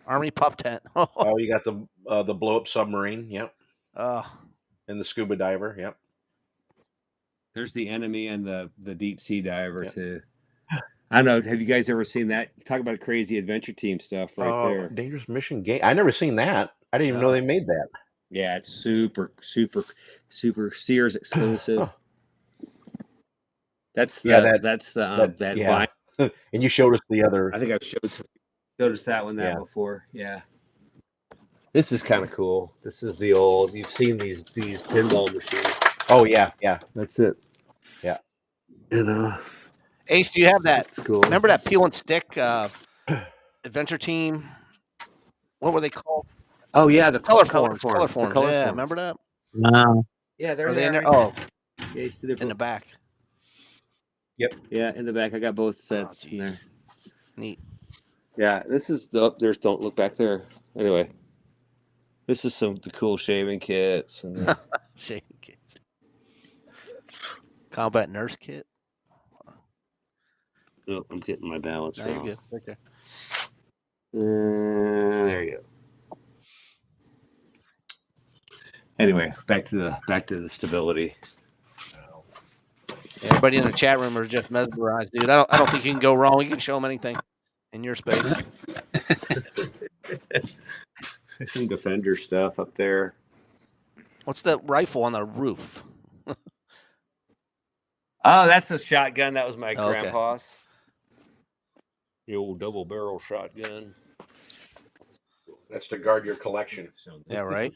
Speaker 1: Army pup tent.
Speaker 2: Oh, you got the blow up submarine. Yep.
Speaker 1: Oh.
Speaker 2: And the scuba diver. Yep.
Speaker 5: There's the enemy and the deep sea diver too. I don't know. Have you guys ever seen that? Talk about crazy adventure team stuff right there.
Speaker 2: Dangerous Mission Game. I never seen that. I didn't even know they made that.
Speaker 5: Yeah, it's super Sears exclusive. That's that
Speaker 2: yeah. And you showed us the other.
Speaker 5: I think I've showed us that one before. Yeah. This is kind of cool. This is the old. You've seen these pinball machines.
Speaker 2: Oh yeah.
Speaker 5: That's it.
Speaker 2: Yeah.
Speaker 5: You know.
Speaker 1: Ace, do you have that?
Speaker 5: That's cool.
Speaker 1: Remember that peel and stick adventure team? What were they called?
Speaker 5: Oh yeah, the
Speaker 1: color forms. Yeah, remember that?
Speaker 4: No.
Speaker 5: Yeah,
Speaker 1: are they in there? Oh,
Speaker 5: yeah, you see they're
Speaker 1: in the back.
Speaker 2: Yep.
Speaker 5: Yeah, in the back. I got both sets in there.
Speaker 1: Neat.
Speaker 5: Yeah, this is there's don't look back there. Anyway, this is the cool shaving kits and
Speaker 1: shaving kits. Combat nurse kit.
Speaker 5: Oh, I'm getting my balance
Speaker 1: no,
Speaker 5: wrong.
Speaker 1: You're good. Okay.
Speaker 5: There you go. Anyway, back to the stability.
Speaker 1: Everybody in the chat room are just mesmerized, dude. I don't think you can go wrong. You can show them anything in your space.
Speaker 5: Some Defender stuff up there.
Speaker 1: What's the rifle on the roof?
Speaker 5: Oh, that's a shotgun. That was my
Speaker 1: Oh, okay.
Speaker 5: grandpa's. The old double barrel shotgun.
Speaker 2: That's to guard your collection.
Speaker 1: Yeah, right.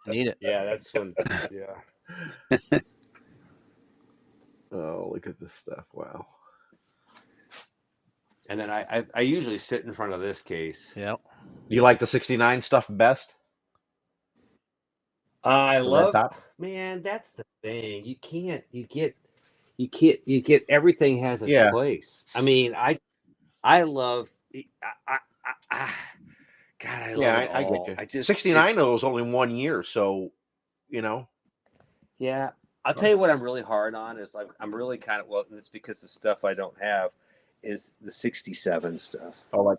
Speaker 1: Need it.
Speaker 5: Yeah, that's when. Yeah.
Speaker 2: Oh, look at this stuff! Wow.
Speaker 5: And then I usually sit in front of this case.
Speaker 1: Yeah.
Speaker 2: You like the '69 stuff best?
Speaker 5: I
Speaker 2: The red
Speaker 5: love.
Speaker 2: top?
Speaker 5: Man, that's the thing. You can't. You get. Everything has its
Speaker 2: Yeah.
Speaker 5: place. I mean, I love. God, I love
Speaker 2: Yeah,
Speaker 5: it
Speaker 2: I
Speaker 5: all.
Speaker 2: get you.
Speaker 5: I just
Speaker 2: '69 though was only 1 year, so you know.
Speaker 5: Yeah, I'll tell you what I'm really hard on is I'm really kind of well, and it's because the stuff I don't have is the '67 stuff,
Speaker 2: Oh, like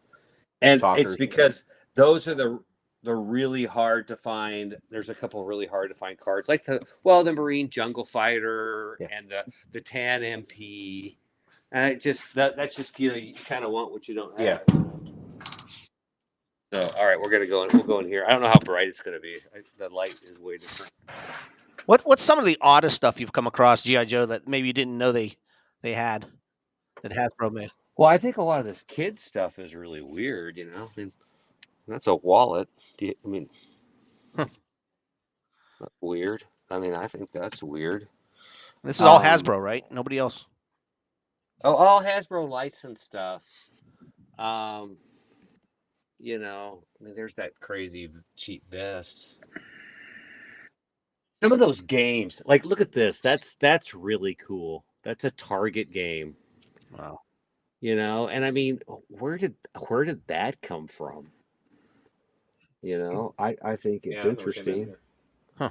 Speaker 5: and
Speaker 2: talkers.
Speaker 5: it's because those are the really hard to find. There's a couple of really hard to find cards, like the Marine Jungle Fighter and the Tan MP, and it just that's just you kind of want what you don't have.
Speaker 2: Yeah.
Speaker 5: So all right, we'll go in here. I don't know how bright it's gonna be. The light is way different.
Speaker 1: What's some of the oddest stuff you've come across, G.I. Joe, that maybe you didn't know they had that Hasbro made?
Speaker 5: Well, I think a lot of this kid stuff is really weird, you know. I mean, that's a wallet. That's weird. I mean, I think that's weird.
Speaker 1: This is all Hasbro, right? Nobody else.
Speaker 5: Oh, all Hasbro licensed stuff. You know, I mean, there's that crazy cheap vest. Some of those games, like look at this. That's really cool. That's a Target game.
Speaker 1: Wow.
Speaker 5: You know, and I mean, where did that come from? You know, I think it's interesting.
Speaker 1: Huh.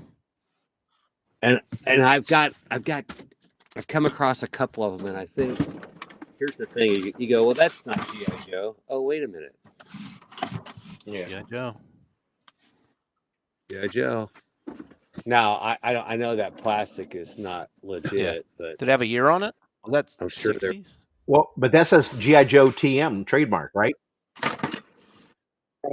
Speaker 5: And I've come across a couple of them, and I think here's the thing: you go, well, that's not G.I. Joe. Oh, wait a minute.
Speaker 2: Yeah.
Speaker 1: G.I. Joe.
Speaker 5: G.I. Joe. Now I know that plastic is not legit, but
Speaker 1: did it have a year on it? Well, that's
Speaker 5: I'm sure
Speaker 1: 60s.
Speaker 2: Well, but that says G.I. Joe TM trademark, right?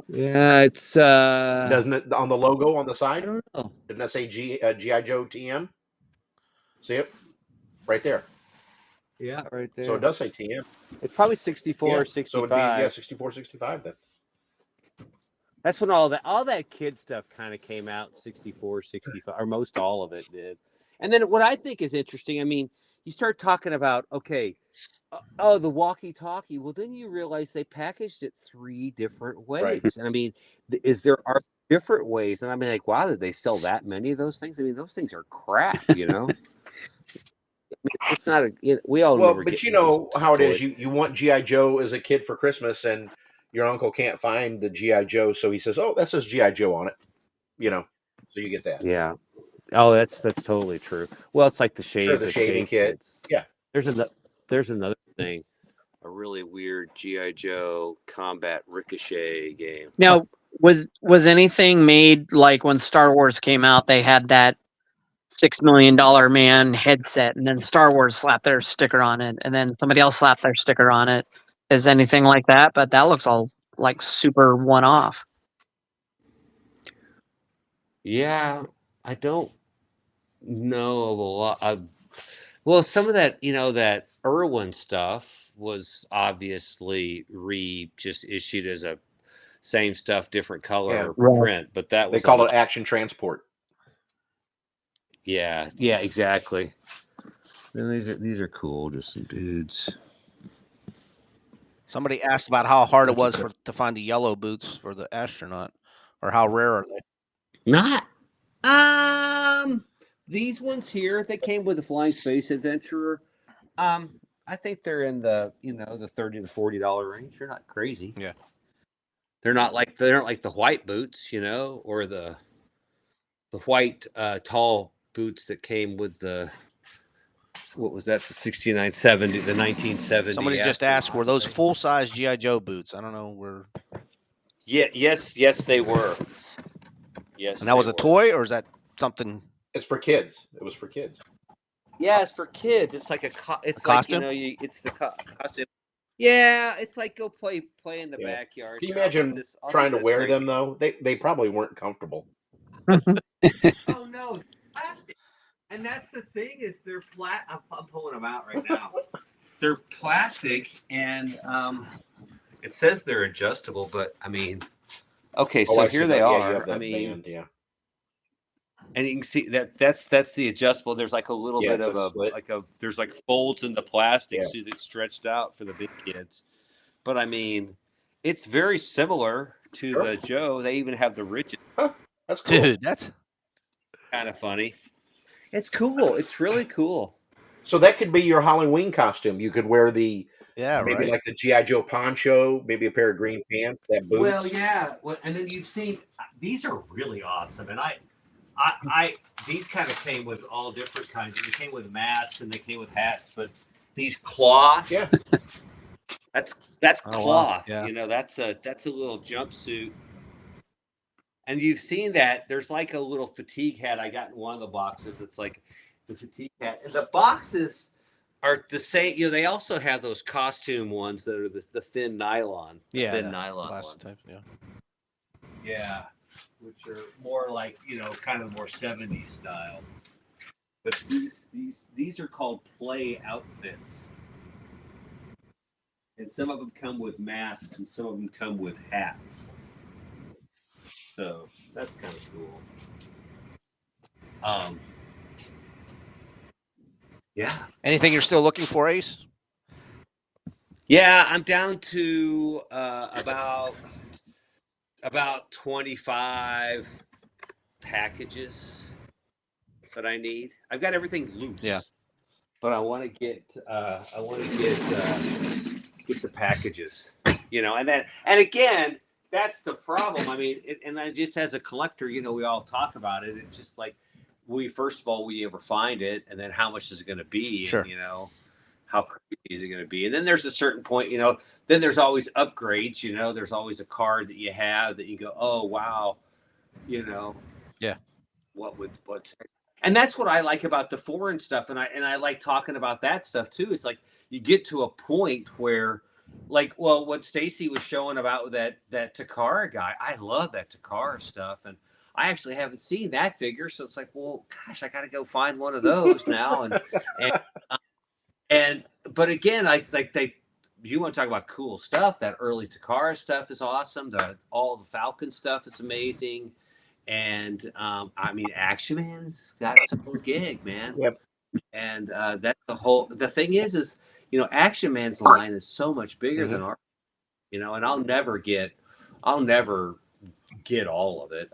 Speaker 5: Yeah, it's
Speaker 2: Doesn't it on the logo on the
Speaker 5: I
Speaker 2: side?
Speaker 5: don't know.
Speaker 2: Didn't that say G.I. Joe TM? See it? Right there.
Speaker 5: Yeah, right there.
Speaker 2: So it does say TM.
Speaker 5: It's probably 64 or 65.
Speaker 2: So it'd be 64, 65 then.
Speaker 5: That's when all that kid stuff kind of came out, 64, 65, or most all of it did. And then what I think is interesting, I mean, you start talking about, okay, the walkie-talkie. Well, then you realize they packaged it 3 different ways.
Speaker 2: Right.
Speaker 5: And I mean, are different ways. And I mean, like, wow, did they sell that many of those things? I mean, those things are crap, you know? I mean, it's not we all
Speaker 2: Well,
Speaker 5: remember
Speaker 2: but you
Speaker 5: getting
Speaker 2: know
Speaker 5: those
Speaker 2: how it is.
Speaker 5: toys.
Speaker 2: You want G.I. Joe as a kid for Christmas, and your uncle can't find the G.I. Joe, so he says, "Oh, that says G.I. Joe on it," you know. So you get that.
Speaker 5: Yeah. Oh, that's totally true. Well, it's like the
Speaker 2: the shaving kit.
Speaker 5: kits.
Speaker 2: Yeah.
Speaker 5: There's another thing, a really weird G.I. Joe Combat Ricochet game.
Speaker 4: Now, was anything made like when Star Wars came out? They had that $6 million man headset, and then Star Wars slapped their sticker on it, and then somebody else slapped their sticker on it. Is anything like that? But that looks all like super one-off.
Speaker 5: Yeah, I don't know of a lot. Well, some of that, that Irwin stuff was obviously just issued as a same stuff, different color print, but that was
Speaker 2: they call it Action Transport.
Speaker 5: Yeah, exactly. And these are cool, just some dudes.
Speaker 1: Somebody asked about how hard it was to find the yellow boots for the astronaut, or how rare are they?
Speaker 5: Not these ones here that came with the Flying Space Adventurer. I think they're in the the $30 to $40 range. They're not crazy.
Speaker 1: Yeah,
Speaker 5: they're not like the white boots, or the white tall boots that came with the. What was that? The 6970, the 1970.
Speaker 1: Somebody just asked, were those full-size G.I. Joe boots? I don't know where.
Speaker 5: Yeah, yes, they were. Yes,
Speaker 1: And that was
Speaker 5: they
Speaker 1: a
Speaker 5: were.
Speaker 1: toy, or is that something?
Speaker 2: It's for kids. It was for kids.
Speaker 5: Yeah, it's for kids. It's like it's
Speaker 1: A
Speaker 5: like
Speaker 1: costume?
Speaker 5: it's the costume. Yeah, it's like go play in the
Speaker 2: Yeah.
Speaker 5: backyard.
Speaker 2: Can you
Speaker 5: Here, I'll
Speaker 2: imagine
Speaker 5: get this. I'll
Speaker 2: trying
Speaker 5: get
Speaker 2: to
Speaker 5: this
Speaker 2: wear
Speaker 5: right
Speaker 2: them
Speaker 5: here.
Speaker 2: though? They probably weren't comfortable.
Speaker 5: Oh no, plastic. And that's the thing is they're flat. I'm pulling them out right now. They're plastic, and it says they're adjustable, but I mean, okay,
Speaker 2: Oh,
Speaker 5: so
Speaker 2: I see
Speaker 5: here they
Speaker 2: that. Yeah, you
Speaker 5: are.
Speaker 2: have
Speaker 5: I
Speaker 2: that
Speaker 5: mean,
Speaker 2: band. Yeah.
Speaker 5: and you can see that's the adjustable. There's like a little
Speaker 2: Yeah,
Speaker 5: bit
Speaker 2: it's
Speaker 5: of
Speaker 2: a slit.
Speaker 5: there's like folds in the plastic
Speaker 2: Yeah.
Speaker 5: so it's stretched out for the big kids. But I mean, it's very similar to
Speaker 2: Sure.
Speaker 5: the Joe. They even have the ridges.
Speaker 2: Huh, that's cool.
Speaker 1: Dude, that's
Speaker 5: Kind of funny. It's cool. It's really cool.
Speaker 2: So that could be your Halloween costume. You could wear the maybe
Speaker 1: right.
Speaker 2: like the GI Joe poncho, maybe a pair of green pants, that boots.
Speaker 5: Well, yeah. Well, and then you've seen these are really awesome, and I these kind of came with all different kinds. They came with masks and they came with hats, but these cloth.
Speaker 2: Yeah.
Speaker 5: That's
Speaker 1: Oh, wow.
Speaker 5: cloth.
Speaker 1: Yeah.
Speaker 5: You know, that's a little jumpsuit. And you've seen that there's like a little fatigue hat I got in one of the boxes. It's like the fatigue hat. And the boxes are the same. You know, they also have those costume ones that are the thin nylon.
Speaker 1: Yeah,
Speaker 5: Thin
Speaker 1: the
Speaker 5: nylon
Speaker 1: plastic
Speaker 5: ones.
Speaker 1: type, yeah.
Speaker 5: Yeah. Which are more like, you know, kind of more 70s style. But these are called play outfits. And some of them come with masks and some of them come with hats. So that's kind of cool. Yeah.
Speaker 1: Anything you're still looking for, Ace?
Speaker 5: Yeah, I'm down to about 25 packages that I need. I've got everything loose.
Speaker 1: Yeah.
Speaker 5: But I want to get get the packages, you know, and again, that's the problem. I mean, and I just as a collector, you know, we all talk about it. It's just like first of all, we ever find it, and then how much is it going to be?
Speaker 1: Sure.
Speaker 5: And, you know, how crazy is it going to be? And then there's a certain point, you know, then there's always upgrades, you know, there's always a card that you have that you go, oh, wow, you know.
Speaker 1: Yeah.
Speaker 5: What's and that's what I like about the foreign stuff. And I like talking about that stuff too. It's like you get to a point where like, well, what Stacy was showing about that Takara guy, I love that Takara stuff. And I actually haven't seen that figure. So it's like, well, gosh, I got to go find one of those now. And but again, you want to talk about cool stuff. That early Takara stuff is awesome. All the Falcon stuff is amazing. And I mean, Action Man's got its own gig, man.
Speaker 2: Yep.
Speaker 5: And that's the thing is, you know, Action Man's line is so much bigger than our, you know, and I'll never get all of it.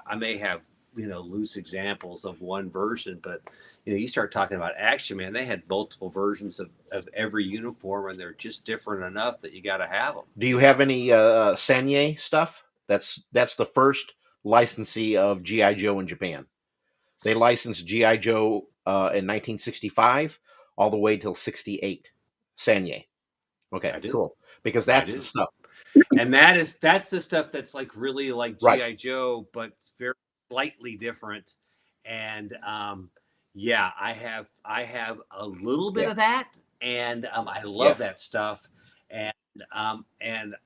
Speaker 5: I may have, you know, loose examples of one version, but you know, you start talking about Action Man, they had multiple versions of every uniform, and they're just different enough that you got to have them.
Speaker 2: Do you have any Sanye stuff? That's the first licensee of GI Joe in Japan. They licensed GI Joe in 1965 all the way till 68. Sanye. Okay, cool. Because that's the stuff.
Speaker 5: And that's the stuff that's like really like GI Joe, but very slightly different. And yeah, I have a little bit of that, and I love that stuff. And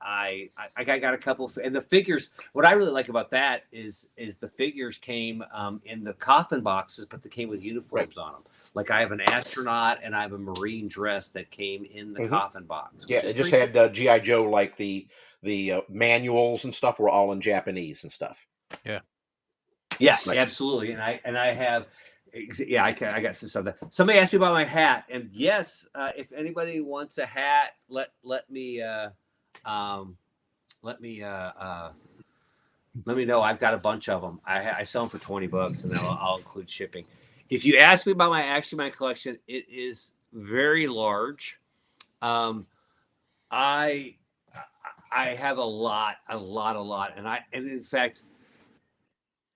Speaker 5: I got a couple and the figures. What I really like about that is the figures came in the coffin boxes, but they came with uniforms on them. Like I have an astronaut and I have a Marine dress that came in the coffin box.
Speaker 2: Yeah, it just had GI Joe, like the manuals and stuff were all in Japanese and stuff.
Speaker 1: Yeah.
Speaker 5: Yeah, absolutely. And I have. Yeah, I got some stuff. Somebody asked me about my hat, and yes, if anybody wants a hat, let me know. I've got a bunch of them. I sell them for $20, and then I'll include shipping. If you ask me about my Action Man collection, it is very large. I have a lot, and in fact.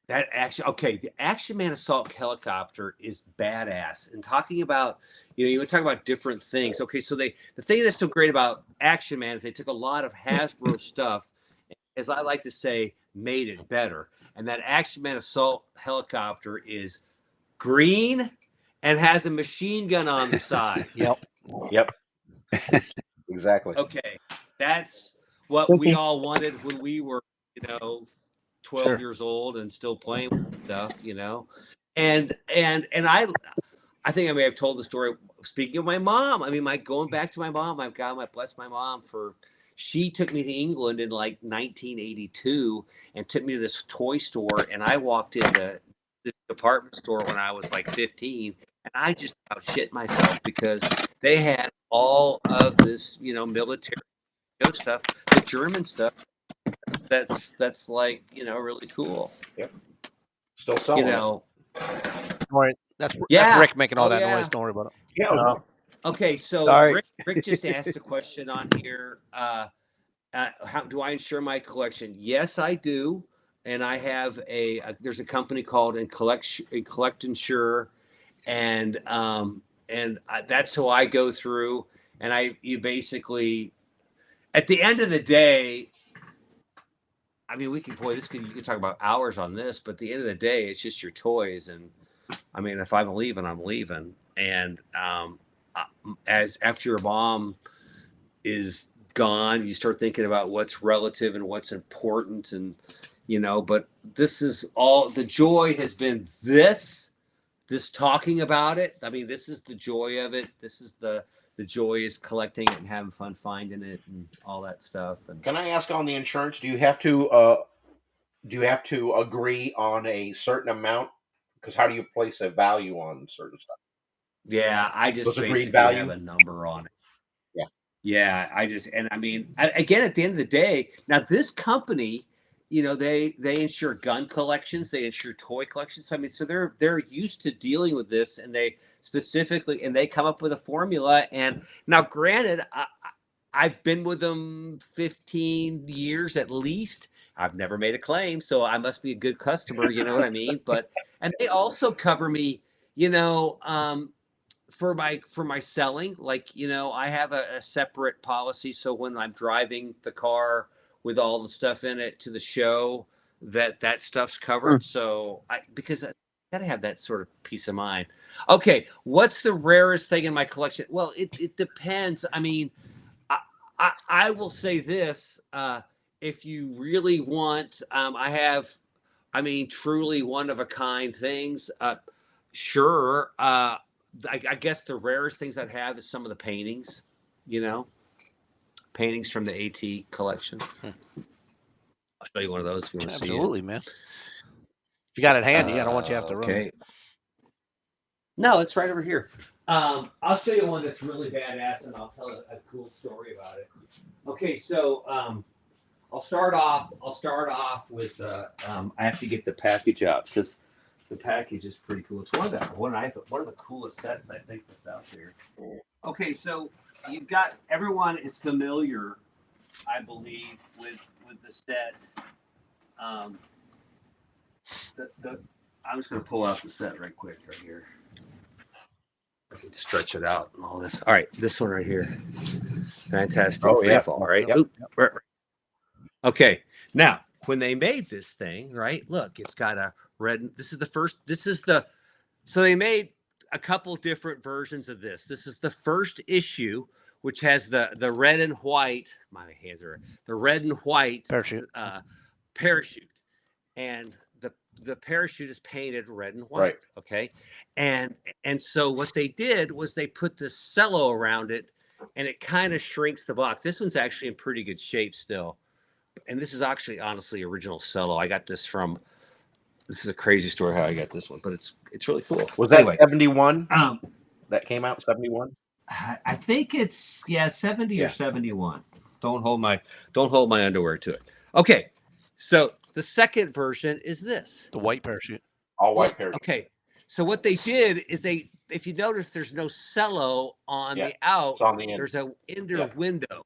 Speaker 5: The Action Man assault helicopter is badass. And talking about, you know, you would talk about different things. Okay, so the thing that's so great about Action Man is they took a lot of Hasbro stuff and as I like to say, made it better. And that Action Man assault helicopter is green and has a machine gun on the side.
Speaker 1: Yep.
Speaker 2: Exactly.
Speaker 5: Okay, that's what we all wanted when we were, 12
Speaker 1: Sure.
Speaker 5: years old and still playing with stuff, And I think I may have told the story. Speaking of my mom, I mean, going back to my mom, I bless my mom for. She took me to England in like 1982 and took me to this toy store, and I walked into the department store when I was like 15, and I just about shit myself because they had all of this, military stuff, the German stuff. That's like really cool.
Speaker 2: Still selling it.
Speaker 1: All right. That's
Speaker 5: Yeah.
Speaker 1: Rick making all
Speaker 5: Oh,
Speaker 1: that
Speaker 5: yeah.
Speaker 1: noise. Don't worry about it.
Speaker 2: Yeah.
Speaker 5: Okay, so
Speaker 3: Sorry.
Speaker 5: Rick just asked a question on here. How do I insure my collection? Yes, I do, and I have there's a company called Collect Insure, and that's who I go through. And you basically, at the end of the day, I mean, you could talk about hours on this, but at the end of the day, it's just your toys, and I mean, if I'm leaving, I'm leaving, and as after your mom is gone, you start thinking about what's relative and what's important, and but this is all the joy has been this talking about it. I mean, this is the joy of it. This is the joy is collecting it and having fun finding it and all that stuff. And
Speaker 2: can I ask on the insurance? Do you have to agree on a certain amount? Because how do you place a value on certain stuff?
Speaker 5: yeah, I just
Speaker 2: Those agreed
Speaker 5: basically
Speaker 2: value?
Speaker 5: have a number on it.
Speaker 2: Yeah.
Speaker 5: Yeah, I mean, again, at the end of the day, now this company, they insure gun collections, they insure toy collections. So, I mean, so they're used to dealing with this, and they come up with a formula. And now, granted, I've been with them 15 years at least. I've never made a claim, so I must be a good customer. You know what I mean? And they also cover me, for my selling, like I have a separate policy, so when I'm driving the car with all the stuff in it to the show, that stuff's covered. So because I gotta have that sort of peace of mind. Okay, what's the rarest thing in my collection? Well, it depends. I mean, I will say this, if you really want, I have, I mean, truly one of a kind things, sure. I guess the rarest things I'd have is some of the paintings, paintings from the AT collection. I'll show you one of those if you want to see it.
Speaker 1: Absolutely, man. If you got it handy, I don't want you to have to run.
Speaker 5: Okay. No, it's right over here. I'll show you one that's really badass, and I'll tell a cool story about it. Okay, so I'll start off with I have to get the package out because the package is pretty cool. It's one of the coolest sets I think that's out there. Okay, so you've got everyone is familiar, I believe, with the set. I'm just going to pull out the set right quick right here. I can stretch it out and all this. All right, this one right here, Fantastic Freefall. Right.
Speaker 2: Yep.
Speaker 5: Right. Okay, now when they made this thing, right? Look, it's got a red. So they made a couple different versions of this. This is the first issue, which has the red and white. My hands are the red and white
Speaker 1: Parachute.
Speaker 5: Parachute, and the parachute is painted red and white.
Speaker 2: Right.
Speaker 5: Okay, and so what they did was they put this cello around it, and it kind of shrinks the box. This one's actually in pretty good shape still. And this is actually honestly original cello. I got this from. This is a crazy story how I got this one, but it's really cool.
Speaker 2: Was that 71? That came out 71.
Speaker 5: I think it's 70 or 71. Don't hold my underwear to it. Okay, so the second version is this.
Speaker 1: The white parachute.
Speaker 2: All white parachute.
Speaker 5: Okay, so what they did is if you notice, there's no cello on the out.
Speaker 2: It's on the end.
Speaker 5: There's a inner window.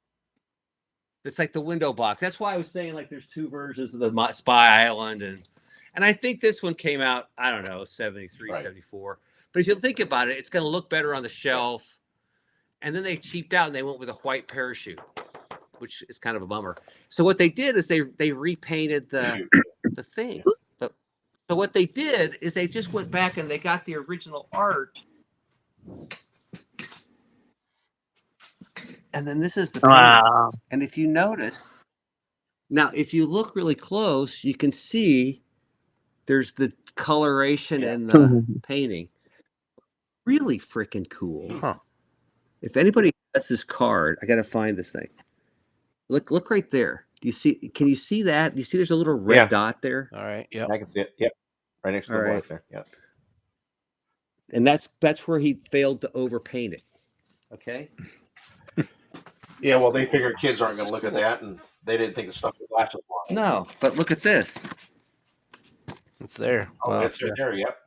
Speaker 5: It's like the window box. That's why I was saying like there's two versions of the Spy Island, and I think this one came out, I don't know, 73, 74. But if you think about it, it's going to look better on the shelf. And then they cheaped out and they went with a white parachute. which is kind of a bummer. So what they did is they repainted the thing. So what they did is they just went back and they got the original art. And then this is the paint.
Speaker 4: Wow.
Speaker 5: And if you notice, now if you look really close, you can see there's the coloration in the painting. Really freaking cool.
Speaker 1: Huh.
Speaker 5: If anybody has this card, I gotta find this thing. Look right there. Do you see? Can you see that? Do you see there's a little red dot there?
Speaker 1: All right. Yep.
Speaker 2: I can see it. Yep. Right next to the
Speaker 5: All right.
Speaker 2: black there. Yep.
Speaker 5: And that's where he failed to overpaint it. Okay.
Speaker 2: Yeah, well, they figured kids aren't going to look at that, and they didn't think the stuff would last as long.
Speaker 5: No, but look at this.
Speaker 1: It's there.
Speaker 2: Oh,
Speaker 1: Wow.
Speaker 2: it's right there. Yep.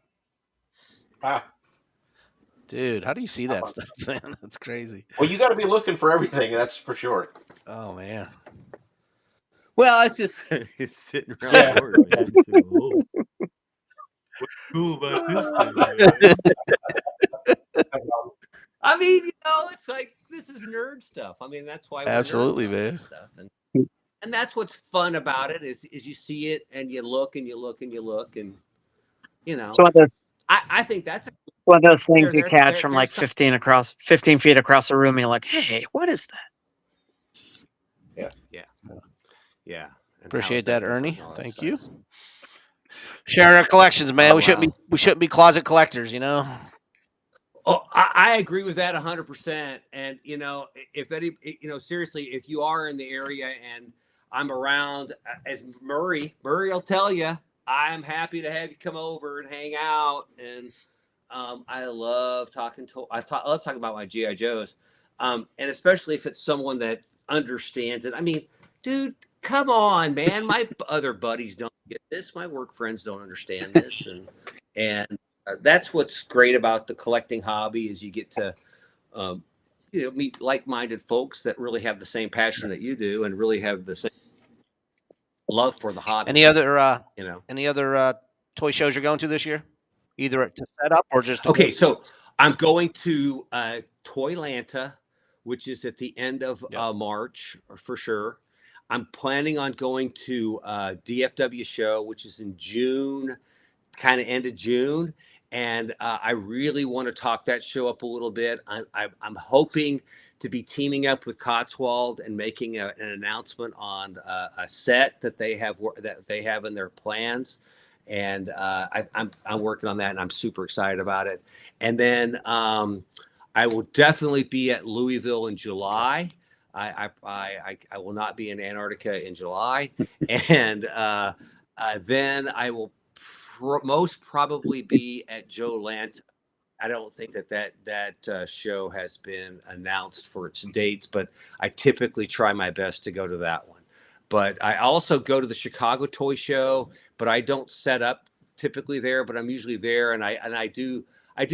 Speaker 2: Ah,
Speaker 1: Dude, how do you see that stuff, man? That's crazy.
Speaker 2: well, you got to be looking for everything. That's for sure.
Speaker 1: Oh man.
Speaker 5: Well, it's just it's sitting around
Speaker 2: Yeah.
Speaker 5: the board. Man. Oh. What's cool about this thing? I mean, you know, it's like this is nerd stuff. I mean, that's why we're
Speaker 1: Absolutely,
Speaker 5: nerds about
Speaker 1: man.
Speaker 5: this stuff. And that's what's fun about it is you see it and you look and you look and you look and you know.
Speaker 4: So
Speaker 5: I think that's
Speaker 4: one of those things you
Speaker 5: there-
Speaker 4: catch
Speaker 5: there-
Speaker 4: from
Speaker 5: there's
Speaker 4: like
Speaker 5: some-
Speaker 4: 15 feet across the room. And you're like, hey, what is that?
Speaker 5: yeah. And
Speaker 1: Appreciate
Speaker 5: how is
Speaker 1: that, Ernie.
Speaker 5: and all
Speaker 1: Thank
Speaker 5: stuff.
Speaker 1: you. Sharing our collections, man.
Speaker 5: Oh,
Speaker 1: we shouldn't be closet collectors, you know.
Speaker 5: Oh, I agree with that 100%. And you know, if any, you know, seriously, if you are in the area and I'm around, as Murray will tell you, I'm happy to have you come over and hang out. And I love talking I love talking about my GI Joes, and especially if it's someone that understands it. I mean, dude, come on, man. My other buddies don't get this. My work friends don't understand this, and that's what's great about the collecting hobby is you get to you know, meet like-minded folks that really have the same passion that you do and really have the same love for the hobby.
Speaker 1: Any other
Speaker 5: you know,
Speaker 1: toy shows you're going to this year? Either to set up or just to
Speaker 5: okay. So I'm going to Toylanta, which is at the end of March for sure. I'm planning on going to DFW show, which is in June, kind of end of June. And I really want to talk that show up a little bit. I'm hoping to be teaming up with Cotswold and making an announcement on a set that they have in their plans. And I'm working on that, and I'm super excited about it. And then I will definitely be at Louisville in July. I will not be in Antarctica in July, and then I will most probably be at Joe Lanta. I don't think that show has been announced for its dates, but I typically try my best to go to that one. But I also go to the Chicago Toy Show, but I don't set up typically there, but I'm usually there, and I do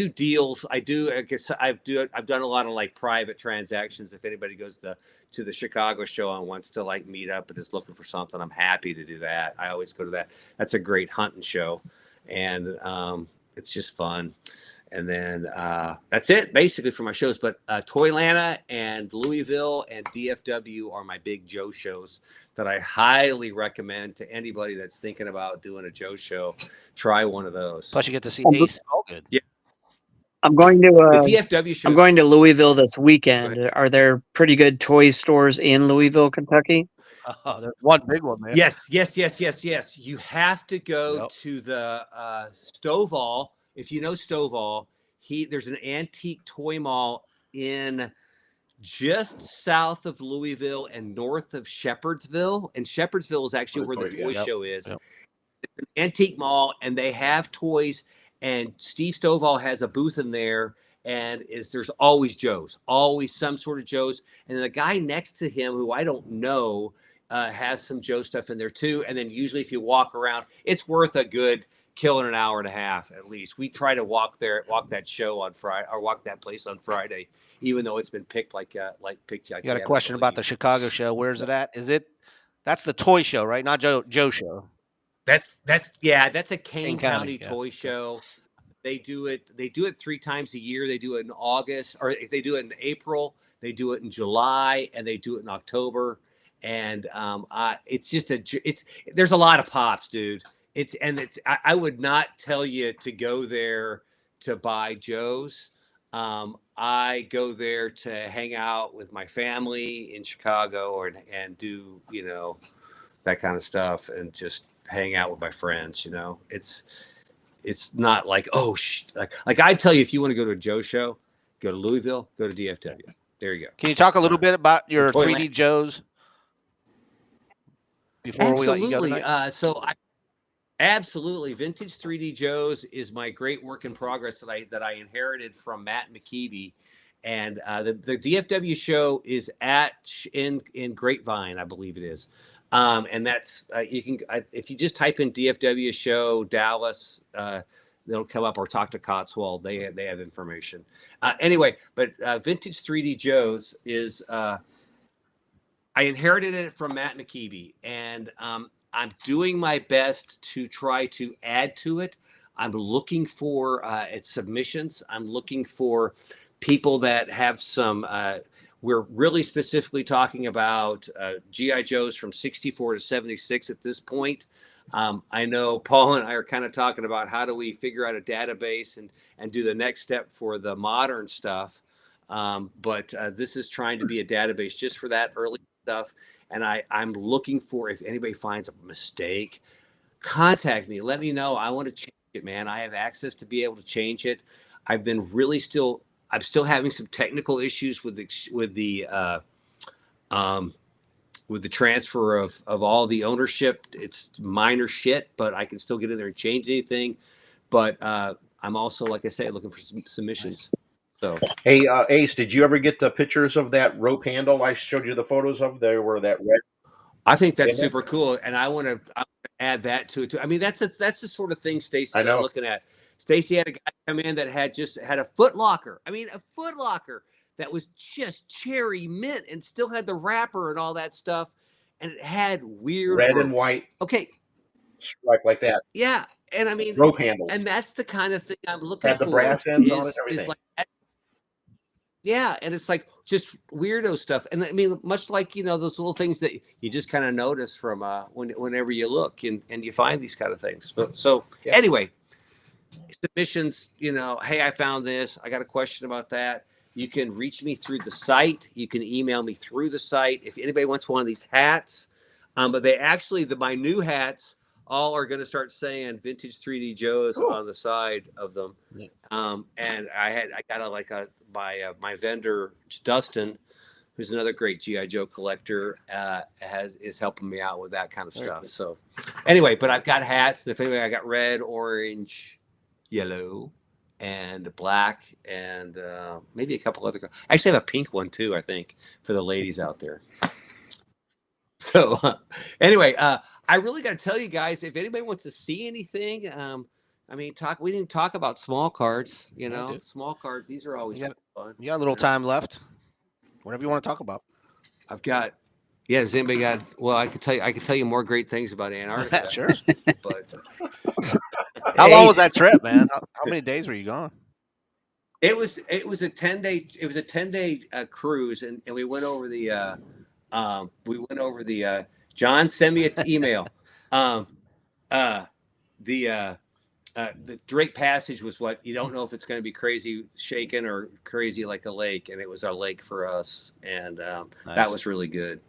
Speaker 5: deals. I guess I've done a lot of like private transactions. If anybody goes to the Chicago show and wants to like meet up and is looking for something, I'm happy to do that. I always go to that. That's a great hunting show, and it's just fun. And then that's it basically for my shows. But Toylanta and Louisville and DFW are my big Joe shows that I highly recommend to anybody that's thinking about doing a Joe show. Try one of those.
Speaker 1: Plus you get to see Ace. Allgood.
Speaker 5: Yeah.
Speaker 4: I'm going to
Speaker 5: The DFW show.
Speaker 4: I'm going to Louisville this weekend. Are there pretty good toy stores in Louisville, Kentucky?
Speaker 1: Oh, there's one big one, man.
Speaker 5: Yes. You have to go to the Stovall. If you know Stovall, there's an antique toy mall in just south of Louisville and north of Shepherdsville. And Shepherdsville is actually where the toy show is.
Speaker 1: Yep.
Speaker 5: It's an antique mall, and they have toys. And Steve Stovall has a booth in there, and there's always Joes, always some sort of Joes. And then the guy next to him, who I don't know, has some Joe stuff in there too. And then usually if you walk around, it's worth a good killing an hour and a half at least. We try to walk that show on Friday, or walk that place on Friday, even though it's been picked like. You
Speaker 1: got a question about the Chicago show? Where's it at? That's the toy show, right? Not Joe show.
Speaker 5: That's a Kane County toy show. They do it 3 times a year. They do it in August, or if they do it in April, they do it in July, and they do it in October. And it's just there's a lot of pops, dude. I would not tell you to go there to buy Joe's. I go there to hang out with my family in Chicago and do, that kind of stuff, and just hang out with my friends. It's not like, like I tell you, if you want to go to a Joe show, go to Louisville, go to DFW. There you go.
Speaker 1: Can you talk a little bit about your
Speaker 5: Toyland.
Speaker 1: 3D Joes before we let you go tonight?
Speaker 5: Absolutely. Vintage 3D Joe's is my great work in progress that I inherited from Matt McKeeby. And the DFW show is in Grapevine, I believe it is. And that's you can if you just type in DFW show Dallas, it'll come up, or talk to Cotswold. They have information. Anyway, but Vintage 3D Joe's is I inherited it from Matt McKeeby, and I'm doing my best to try to add to it. I'm looking for submissions. I'm looking for people that have some. We're really specifically talking about GI Joes from 64 to 76 at this point. I know Paul and I are kind of talking about how do we figure out a database and do the next step for the modern stuff. But this is trying to be a database just for that early stuff. And I'm looking for, if anybody finds a mistake, contact me. Let me know. I want to change it, man. I have access to be able to change it. I'm still having some technical issues with the transfer of all the ownership. It's minor shit, but I can still get in there and change anything. But I'm also, like I say, looking for some submissions. So,
Speaker 2: hey, Ace, did you ever get the pictures of that rope handle I showed you the photos of? There were that red.
Speaker 5: I think that's super cool, and I want to add that to it too. I mean, that's the sort of thing, Stacy, I'm looking at. Stacy had a guy come in that had a Foot Locker. I mean, a Foot Locker that was just cherry mint and still had the wrapper and all that stuff, and it had weird
Speaker 2: red and white.
Speaker 5: Okay,
Speaker 2: stripe like that.
Speaker 5: Yeah, and I mean,
Speaker 2: rope handles,
Speaker 5: and that's the kind of thing I'm looking for.
Speaker 2: Had the brass ends on it, everything.
Speaker 5: Like that. Yeah, and it's like just weirdo stuff, and I mean, much like those little things that you just kind of notice from whenever you look and you find these kind of things. So yeah. Anyway, submissions. Hey, I found this. I got a question about that. You can reach me through the site. You can email me through the site. If anybody wants one of these hats, but they actually my new hats all are going to start saying Vintage 3D Joe's on the side of them. Yeah. And I got my vendor Dustin, who's another great GI Joe collector, is helping me out with that kind of stuff. So anyway, but I've got hats. If anybody, I got red, orange, yellow, and black, and maybe a couple other. I actually have a pink one too, I think, for the ladies out there. So anyway, I really got to tell you guys, if anybody wants to see anything, I mean, we didn't talk about small cards, small cards. These are always fun.
Speaker 1: You got a little time left. Whatever you want to talk about.
Speaker 5: I've got, has anybody got, well, I could tell you more great things about Antarctica.
Speaker 1: Sure.
Speaker 5: But
Speaker 1: how long was that trip, man? How many days were you gone?
Speaker 5: It was a 10-day cruise, and we went over the John, send me an email. The Drake Passage was what you don't know if it's going to be crazy shaken or crazy like a lake, and it was our lake for us, and nice. That was really good,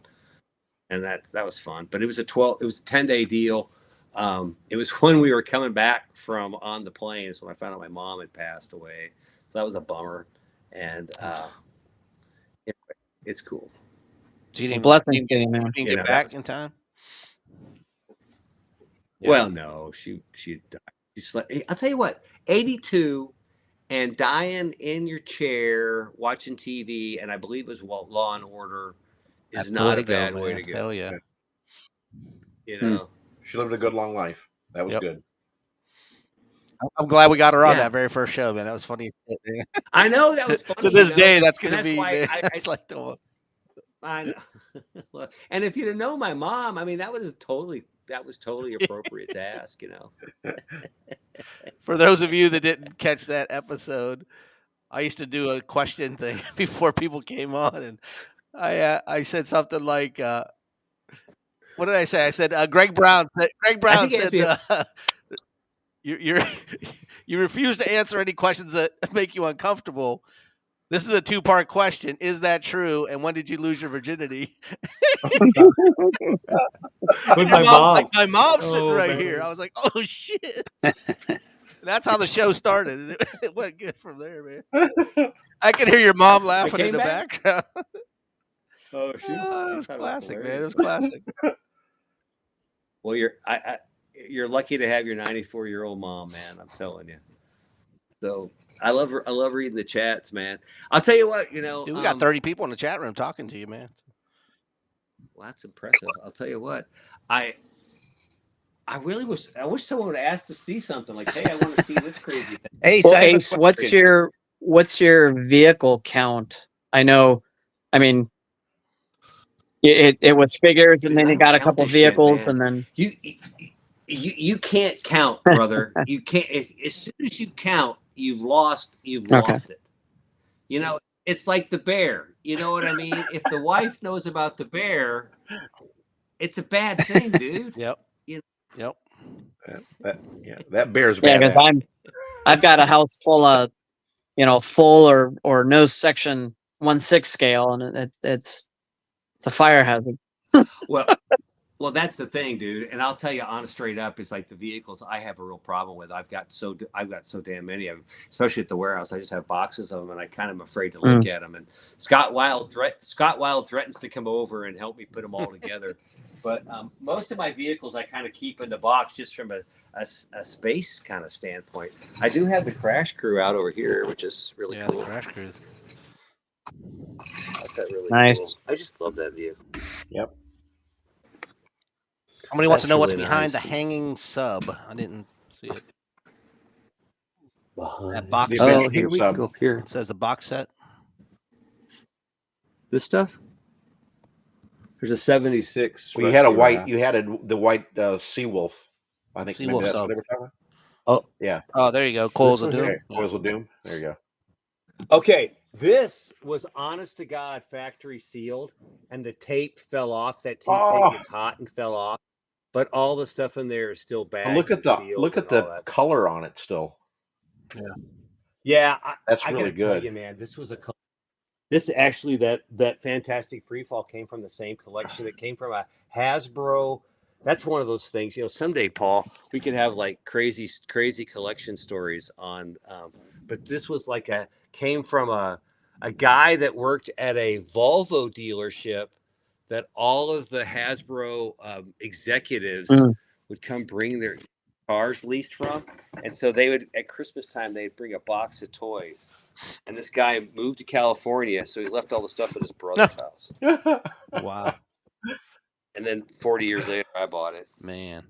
Speaker 5: and that was fun. But it was a 10-day deal. It was when we were coming back from on the plane, so I found out my mom had passed away, so that was a bummer, and it's cool.
Speaker 1: So you didn't get back in time?
Speaker 5: Yeah. Well, no, she died. I'll tell you what, 82 and dying in your chair watching TV, and I believe it was Law and Order, is not a bad way to go.
Speaker 1: Hell yeah.
Speaker 2: She lived a good long life. That was good.
Speaker 1: I'm glad we got her on that very first show, man. That was funny.
Speaker 5: I know that was funny.
Speaker 1: To this day, that's going to be. It's like
Speaker 5: I know. And if you'd have known my mom, I mean, that would have totally that was totally appropriate to ask.
Speaker 1: For those of you that didn't catch that episode, I used to do a question thing before people came on, and I said something like, "What did I say?" I said, "Greg Brown said." Greg
Speaker 5: I
Speaker 1: Brown
Speaker 5: think it has
Speaker 1: said,
Speaker 5: to be.
Speaker 1: "You're you refuse to answer any questions that make you uncomfortable." This is a two-part question. Is that true? And when did you lose your virginity?
Speaker 5: With
Speaker 1: Your
Speaker 5: my
Speaker 1: mom,
Speaker 5: mom.
Speaker 1: like my mom's sitting
Speaker 5: Oh,
Speaker 1: right
Speaker 5: man.
Speaker 1: here. I was like, "Oh shit!" That's how the show started. And it went good from there, man. I can hear your mom laughing in
Speaker 5: came
Speaker 1: the
Speaker 5: back?
Speaker 1: background.
Speaker 5: Oh, she was.
Speaker 1: Oh, that
Speaker 5: She
Speaker 1: was
Speaker 5: thought
Speaker 1: classic, man. It
Speaker 5: hilarious.
Speaker 1: was classic.
Speaker 5: Well, you're lucky to have your 94-year-old mom, man. I'm telling you. So I love her. I love reading the chats, man. I'll tell you what.
Speaker 1: Dude, we got 30 people in the chat room talking to you, man.
Speaker 5: Well, that's impressive. I'll tell you what. I really was. I wish someone would ask to see something like, "Hey, I want to see this crazy thing."
Speaker 3: Ace,
Speaker 4: Well,
Speaker 3: I have a
Speaker 4: Ace, what's your vehicle count? I know. I mean, it was figures, and
Speaker 5: Dude,
Speaker 4: then
Speaker 5: I
Speaker 4: you
Speaker 5: don't
Speaker 4: got a
Speaker 5: count
Speaker 4: couple
Speaker 5: this shit,
Speaker 4: vehicles,
Speaker 5: man.
Speaker 4: and then
Speaker 5: You can't count, brother. You can't. As soon as you count, you've lost. You've
Speaker 4: Okay.
Speaker 5: lost it. It's like the bear. You know what I mean? If the wife knows about the bear, it's a bad thing, dude.
Speaker 1: Yep.
Speaker 5: You
Speaker 1: Yep.
Speaker 2: That bear's
Speaker 4: yeah, because
Speaker 2: badass.
Speaker 4: I've got a house full of full or no section 1/6 scale, and it's a fire hazard.
Speaker 5: Well, that's the thing, dude. And I'll tell you, honest, straight up, it's like the vehicles I have a real problem with. I've got so damn many of them, especially at the warehouse. I just have boxes of them, and I kind of am afraid to look at them. And Scott Wild threatens to come over and help me put them all together. But most of my vehicles I kind of keep in the box just from a space kind of standpoint. I do have the Crash Crew out over here, which is really cool.
Speaker 1: The Crash Crews.
Speaker 5: That's really
Speaker 4: Nice.
Speaker 5: cool. I just love that vehicle.
Speaker 2: Yep.
Speaker 1: Somebody wants to know what's
Speaker 5: really
Speaker 1: behind
Speaker 5: nice.
Speaker 1: the hanging sub. I didn't see it. That box
Speaker 2: The
Speaker 1: set.
Speaker 2: Avenging
Speaker 5: here we can
Speaker 2: sub.
Speaker 5: go up here.
Speaker 1: It says the box set.
Speaker 5: This stuff. There's a 76.
Speaker 2: Well, you had
Speaker 5: Rescue
Speaker 2: the white Seawolf. I think maybe
Speaker 1: Seawolf
Speaker 2: that's
Speaker 1: sub.
Speaker 2: what they were talking about.
Speaker 5: Oh,
Speaker 2: Yeah.
Speaker 1: Oh, there you go. Coils of
Speaker 5: one
Speaker 1: Doom.
Speaker 5: here?
Speaker 2: Yeah, Coils of Doom. There you go.
Speaker 5: Okay, this was honest to God factory sealed, and the tape fell off. That tape gets hot and fell off, but all the stuff in there is still bagged.
Speaker 2: Look at the color on it still.
Speaker 5: Yeah,
Speaker 2: That's
Speaker 5: I
Speaker 2: really
Speaker 5: gotta tell
Speaker 2: good.
Speaker 5: you, man, this actually that Fantastic Freefall came from the same collection. It came from a Hasbro. That's one of those things. Someday, Paul, we could have like crazy collection stories on. But this was came from a guy that worked at a Volvo dealership that all of the Hasbro executives would come bring their cars leased from, and so they would at Christmas time they'd bring a box of toys. And this guy moved to California, so he left all the stuff at his brother's house.
Speaker 1: Wow.
Speaker 5: And then 40 years later, I bought it.
Speaker 1: Man.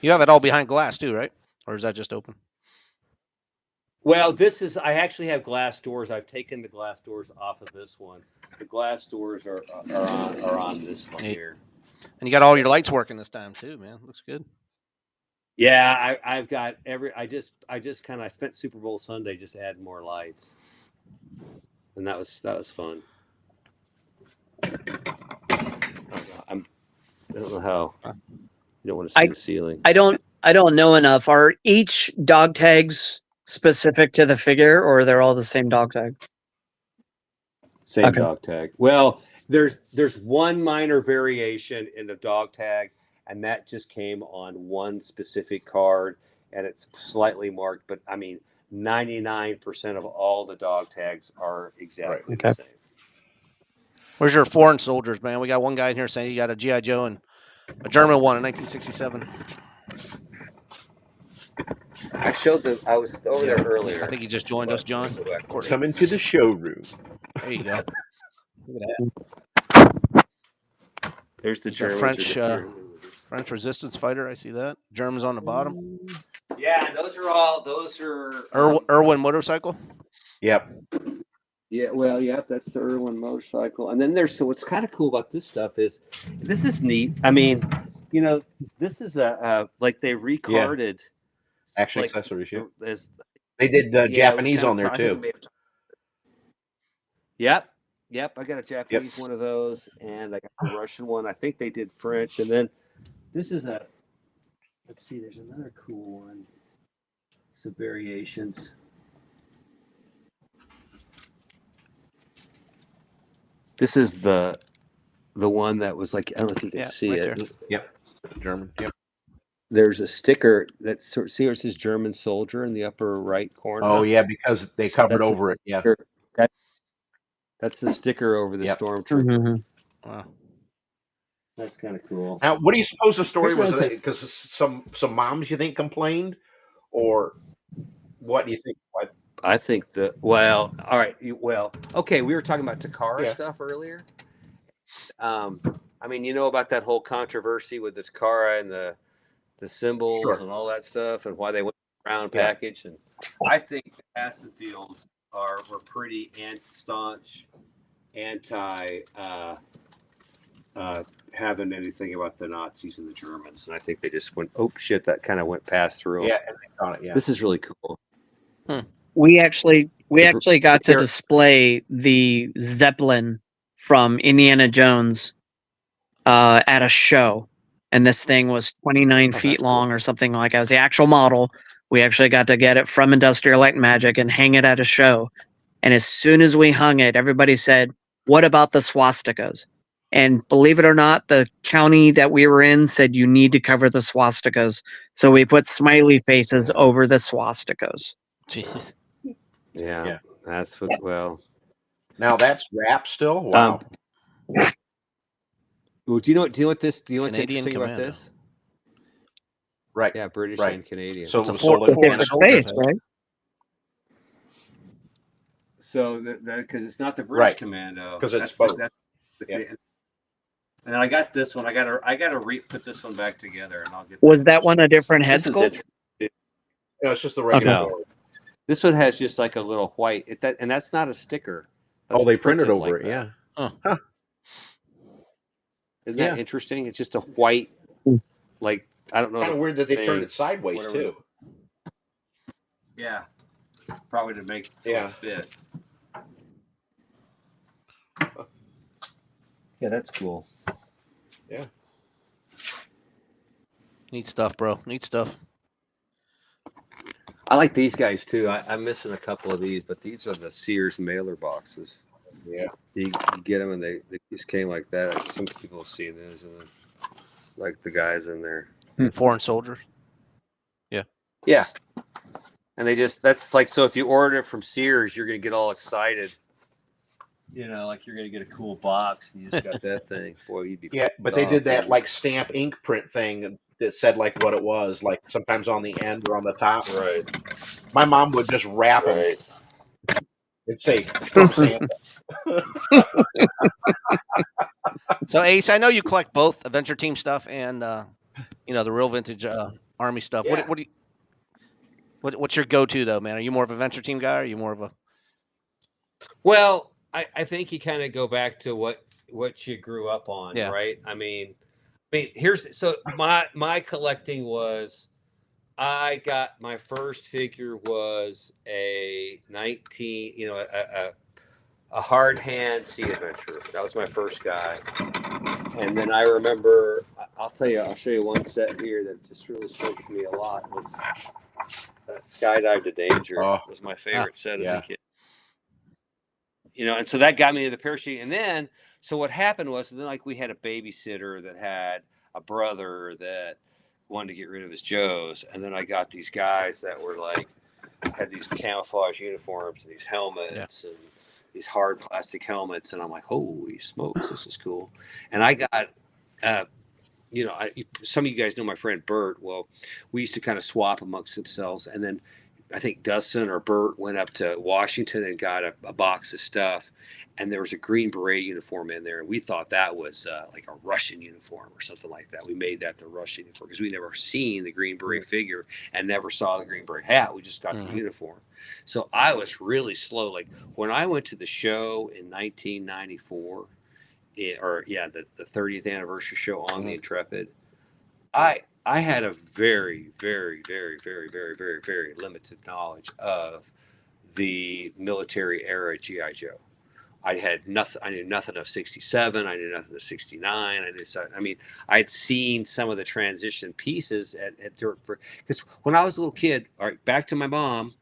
Speaker 1: You have it all behind glass too, right? Or is that just open?
Speaker 5: Well, I actually have glass doors. I've taken the glass doors off of this one. The glass doors are on this one here.
Speaker 1: And you got all your lights working this time too, man. Looks good.
Speaker 5: Yeah, I've got I spent Super Bowl Sunday just adding more lights. And that was fun. I don't know how. You don't want to see the ceiling.
Speaker 4: I don't know enough. Are each dog tags specific to the figure, or they're all the same dog tag?
Speaker 5: Same dog tag. Well, there's one minor variation in the dog tag, and that just came on one specific card, and it's slightly marked. But I mean, 99% of all the dog tags are exactly the same.
Speaker 1: Where's your foreign soldiers, man? We got one guy in here saying you got a G.I. Joe and a German one in 1967.
Speaker 5: I was over there earlier.
Speaker 1: I think you just joined us, John.
Speaker 2: Come into the showroom.
Speaker 1: There you go. Look at
Speaker 5: that. There's the
Speaker 1: Germans. French resistance fighter. I see that. Germans on the bottom.
Speaker 5: Yeah, those are.
Speaker 1: Irwin motorcycle.
Speaker 2: Yep.
Speaker 5: Yeah, well, yeah, that's the Irwin motorcycle. And then so what's kind of cool about this stuff is this is neat. I mean, this is like they recarded
Speaker 2: Action
Speaker 5: like
Speaker 2: accessories. Yeah.
Speaker 5: as
Speaker 2: They did the
Speaker 5: yeah, we
Speaker 2: Japanese
Speaker 5: kind
Speaker 2: on
Speaker 5: of
Speaker 2: there
Speaker 5: I think we
Speaker 2: too.
Speaker 5: may have Yep, I got a
Speaker 2: Yep.
Speaker 5: Japanese one of those and I got a Russian one. I think they did French and then this is let's see, there's another cool one. Some variations. This is the one that was like I don't know if you can see
Speaker 1: right
Speaker 5: it.
Speaker 1: there.
Speaker 2: Yep. German. Yep.
Speaker 5: There's a sticker that see where it says German soldier in the upper right corner.
Speaker 2: Oh yeah, because they covered
Speaker 5: That's
Speaker 2: over it. Yeah.
Speaker 5: that, that's the sticker over the
Speaker 2: Yep.
Speaker 5: stormtrooper.
Speaker 4: Mm-hmm.
Speaker 1: Wow.
Speaker 5: That's kind of cool.
Speaker 2: Now, what do you suppose the story
Speaker 5: Here's
Speaker 2: was?
Speaker 5: another thing.
Speaker 2: Because some moms you think complained, or what do you think? What?
Speaker 5: I think all right. Okay. We were talking about Takara stuff earlier. I mean, about that whole controversy with the Takara and the symbols and all that stuff, and why they went round package. And I think the Hassenfields were pretty staunch anti having anything about the Nazis and the Germans, and I think they just went, oh shit, that kind of went past through.
Speaker 2: Yeah, and they caught it. Yeah.
Speaker 5: This is really cool.
Speaker 4: We actually got to display the Zeppelin from Indiana Jones at a show, and this thing was 29 feet long or something like that. It was the actual model. We actually got to get it from Industrial Light and Magic and hang it at a show. And as soon as we hung it, everybody said, "What about the swastikas?" And believe it or not, the county that we were in said you need to cover the swastikas. So we put smiley faces over the swastikas.
Speaker 1: Jeez.
Speaker 5: Yeah, that's what. Well,
Speaker 2: now that's rap still. Wow.
Speaker 5: Well, do you know what this? Do you know what's
Speaker 1: Canadian
Speaker 5: interesting
Speaker 1: Commando.
Speaker 5: about this?
Speaker 2: Right.
Speaker 5: Yeah, British
Speaker 2: Right.
Speaker 5: and Canadian.
Speaker 2: So
Speaker 1: It's a
Speaker 2: it was sold in
Speaker 1: Ford
Speaker 2: Canada.
Speaker 1: soldier,
Speaker 4: right?
Speaker 5: So that because it's not the British Commando,
Speaker 2: because it's both.
Speaker 5: And I got this one. I got to put this one back together, and I'll get.
Speaker 4: Was that one a different head sculpt?
Speaker 2: No, it's just the regular.
Speaker 5: No. This one has just like a little white. And that's not a sticker. That's
Speaker 2: they printed over
Speaker 5: like
Speaker 2: it.
Speaker 5: that.
Speaker 2: Yeah.
Speaker 1: Huh.
Speaker 5: Isn't that interesting? It's just a white, like I don't know.
Speaker 2: Kind of weird that they turned it sideways too.
Speaker 5: Yeah, probably to make it fit. Yeah, that's cool.
Speaker 2: Yeah.
Speaker 1: Neat stuff, bro. Neat stuff.
Speaker 5: I like these guys too. I'm missing a couple of these, but these are the Sears mailer boxes.
Speaker 2: Yeah.
Speaker 5: You get them, and they just came like that. Some people have seen those, and like the guys in there.
Speaker 1: Foreign soldiers. Yeah.
Speaker 5: Yeah. And that's like, so if you order it from Sears, you're going to get all excited. Like you're going to get a cool box, and you just got that thing. Boy, you'd be.
Speaker 2: Yeah, but they did that like stamp ink print thing that said like what it was, like sometimes on the end or on the top.
Speaker 5: Right.
Speaker 2: My mom would just wrap them and say from Santa.
Speaker 1: So Ace, I know you collect both Adventure Team stuff and the real vintage Army stuff.
Speaker 5: Yeah.
Speaker 1: What's your go-to though, man? Are you more of a Adventure Team guy, or are you more of a?
Speaker 5: Well, I think you kind of go back to what you grew up on, right? I mean, here's so my collecting was. I got my first figure was a 19, a hard hand Sea Adventurer. That was my first guy. And then I remember, I'll show you one set here that just really spoke to me a lot. Was that Skydive to Danger. Was my favorite set as a kid. And so that got me to the parachute. And then, so what happened was, then like we had a babysitter that had a brother that wanted to get rid of his Joes, and then I got these guys that were like had these camouflage uniforms and these helmets and these hard plastic helmets, and I'm like, holy smokes, this is cool. And I got some of you guys know my friend Bert. Well, we used to kind of swap amongst themselves, and then I think Dustin or Bert went up to Washington and got a box of stuff, and there was a Green Beret uniform in there, and we thought that was like a Russian uniform or something like that. We made that the Russian uniform because we never seen the Green Beret figure and never saw the Green Beret hat. We just got the uniform. So I was really slow. Like when I went to the show in 1994, the 30th anniversary show on the Intrepid, I had a very, very, very, very, very, very, very limited knowledge of the military era GI Joe. I had nothing. I knew nothing of '67. I knew nothing of '69. I'd seen some of the transition pieces because when I was a little kid. All right, back to my mom.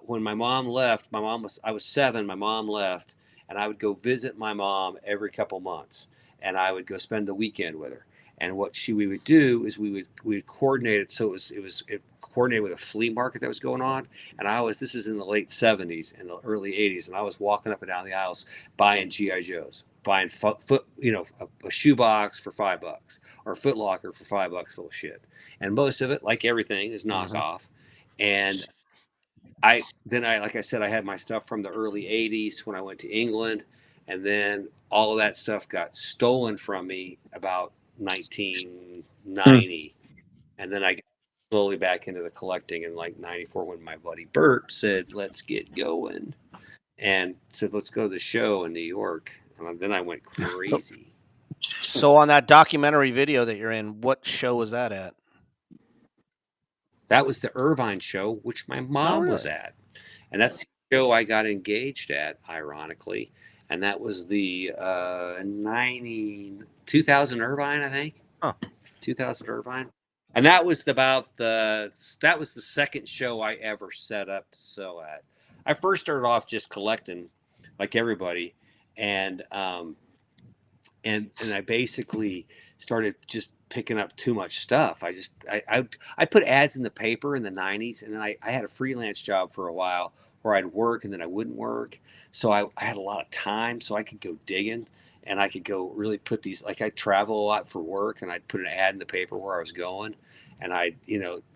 Speaker 5: When my mom left, I was 7. My mom left, and I would go visit my mom every couple months, and I would go spend the weekend with her. And what we would do is we would coordinate it. So it coordinated with a flea market that was going on. And this is in the late 70s and the early 80s. And I was walking up and down the aisles buying GI Joes, buying a shoebox for $5 or a Foot Locker for $5 full of shit. And most of it, like everything, is knockoff. And like I said, I had my stuff from the early 80s when I went to England. And then all of that stuff got stolen from me about 1990, and then I got slowly back into the collecting in like 94 when my buddy Bert said, let's get going, and said, let's go to the show in New York. And then I went crazy.
Speaker 1: So on that documentary video that you're in, what show was that at?
Speaker 5: That was the Irvine show, which my mom was at, and that's the show I got engaged at, ironically. And that was the 2000 Irvine, I think. 2000 Irvine. And that was the second show I ever set up to sell at. I first started off just collecting, like everybody, and I basically started just picking up too much stuff. I put ads in the paper in the 90s, and then I had a freelance job for a while where I'd work and then I wouldn't work. So I had a lot of time, so I could go digging, and I could go really put these, like I travel a lot for work, and I'd put an ad in the paper where I was going, and I'd,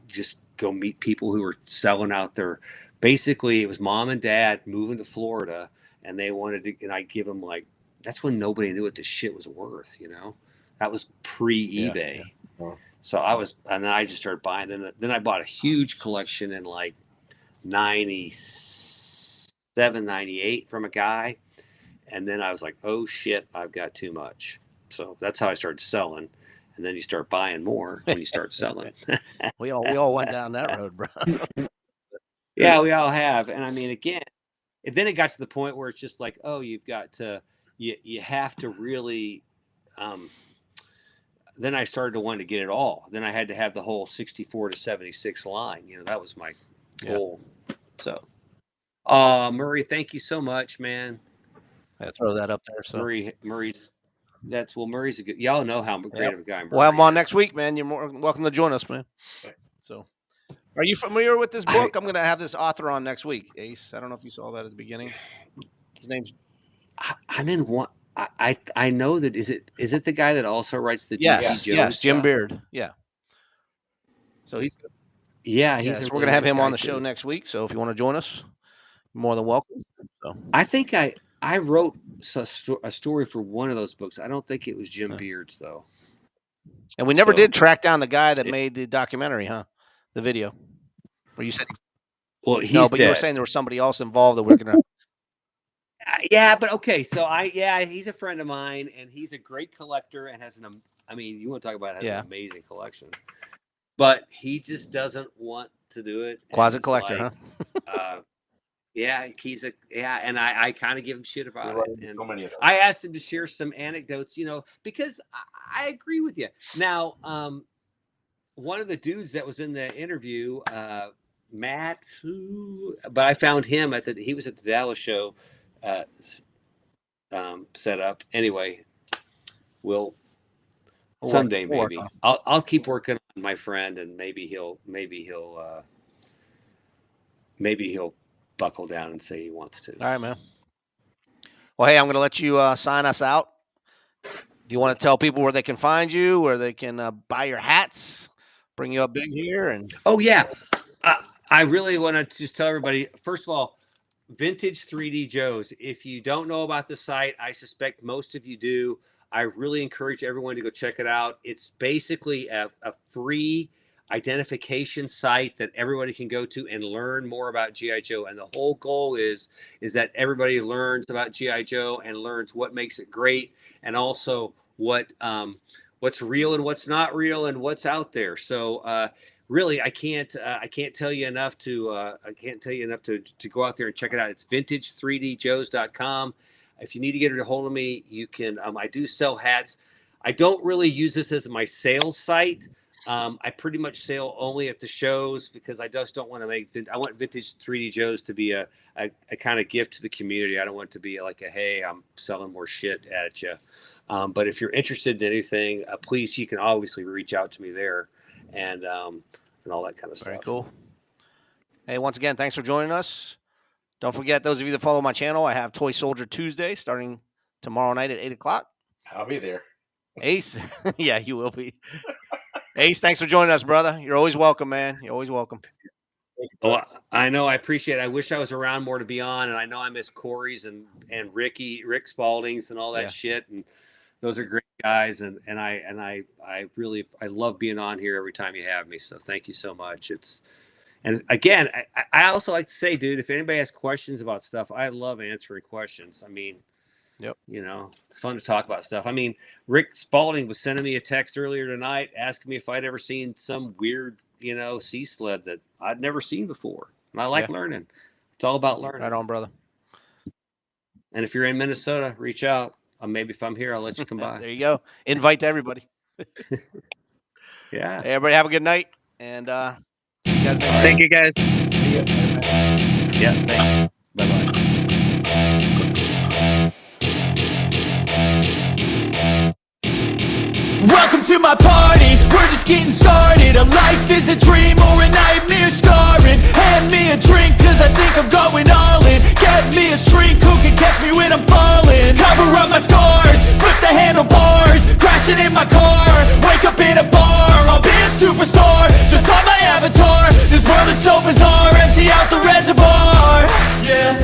Speaker 5: just go meet people who were selling out their, basically it was mom and dad moving to Florida, and they wanted to, and I'd give them that's when nobody knew what this shit was worth, that was pre-eBay.
Speaker 2: Yeah.
Speaker 5: So and then I just started buying, then I bought a huge collection in like 97, 98 from a guy. And then I was like, oh shit, I've got too much. So that's how I started selling. And then you start buying more when you start selling.
Speaker 1: we all went down that road, bro.
Speaker 5: Yeah, we all have. And I mean, again, then it got to the point where it's just like, oh, you have to really, then I started to want to get it all. Then I had to have the whole 64 to 76 line. That was my goal. So, Murray, thank you so much, man.
Speaker 1: I throw that up there. So
Speaker 5: Murray's a good. Y'all know how great of a guy Murray
Speaker 1: we'll have him on
Speaker 5: is.
Speaker 1: next week, man. You're more welcome to join us, man. So, are you familiar with this book? I'm going to have this author on next week, Ace. I don't know if you saw that at the beginning. His name's.
Speaker 5: I'm in one. I know that is it the guy that also writes the
Speaker 1: DC
Speaker 5: Jones
Speaker 1: Jim
Speaker 5: stuff?
Speaker 1: Beard. Yeah. So he's.
Speaker 5: He's.
Speaker 1: So we're going to have him on the show next week. So if you want to join us, you're more than welcome. So
Speaker 5: I think I wrote a story for one of those books. I don't think it was Jim Beard's though.
Speaker 1: And we never did track down the guy that made the documentary, huh? The video. Where you said.
Speaker 5: Well, he's
Speaker 1: no, but
Speaker 5: dead.
Speaker 1: You were saying there was somebody else involved that we're gonna.
Speaker 5: Yeah, but okay. So he's a friend of mine, and he's a great collector, and has you want to talk about an amazing collection, but he just doesn't want to do it.
Speaker 1: Closet collector, huh?
Speaker 5: Yeah, and I kind of give him shit about it. And I asked him to share some anecdotes, because I agree with you. Now, one of the dudes that was in the interview, Matt, but I found him he was at the Dallas show, set up. Anyway, we'll someday maybe I'll keep working on my friend, and maybe he'll buckle down and say he wants to.
Speaker 1: All right, man. Well, hey, I'm going to let you sign us out. If you want to tell people where they can find you, where they can buy your hats, bring you up big here, and
Speaker 5: I really want to just tell everybody, first of all, Vintage 3D Joe's. If you don't know about the site, I suspect most of you do. I really encourage everyone to go check it out. It's basically a free identification site that everybody can go to and learn more about G.I. Joe. And the whole goal is that everybody learns about G.I. Joe and learns what makes it great, and also what's real and what's not real and what's out there. So really, I can't tell you enough to go out there and check it out. It's vintage3djoes.com. If you need to get a hold of me, you can. I do sell hats. I don't really use this as my sales site. I pretty much sell only at the shows because I just don't want to make. I want Vintage 3D Joe's to be a kind of gift to the community. I don't want it to be like a, hey, I'm selling more shit at you. But if you're interested in anything, please, you can obviously reach out to me there, and all that kind of stuff.
Speaker 1: Very cool. Hey, once again, thanks for joining us. Don't forget, those of you that follow my channel, I have Toy Soldier Tuesday starting tomorrow night at 8 o'clock.
Speaker 2: I'll be there.
Speaker 1: Ace, yeah, you will be. Ace, thanks for joining us, brother. You're always welcome, man. You're always welcome.
Speaker 5: Oh, I know. I appreciate it. I wish I was around more to be on, and I know I miss Corey's and Rick Spalding's and all that shit. And those are great guys, and I really love being on here every time you have me. So thank you so much. And again, I also like to say, dude, if anybody has questions about stuff, I love answering questions. I mean,
Speaker 1: yep.
Speaker 5: You know, it's fun to talk about stuff. I mean, Rick Spalding was sending me a text earlier tonight asking me if I'd ever seen some weird, sea sled that I'd never seen before. And I like learning. It's all about learning.
Speaker 1: Right on, brother.
Speaker 5: And if you're in Minnesota, reach out. Maybe if I'm here, I'll let you come by.
Speaker 1: There you go. Invite to everybody.
Speaker 5: Yeah.
Speaker 1: Hey, everybody have a good night. And see you guys next time.
Speaker 4: Thank you, guys.
Speaker 5: Yeah, thanks. Bye-bye.
Speaker 6: Welcome to my party, we're just getting started. A life is a dream or a nightmare scarring. Hand me a drink cause I think I'm going all in. Get me a shrink who can catch me when I'm falling. Cover up my scars, flip the handlebars. Crashing in my car, wake up in a bar. I'll be a superstar, just on my avatar. This world is so bizarre, empty out the reservoir. Yeah,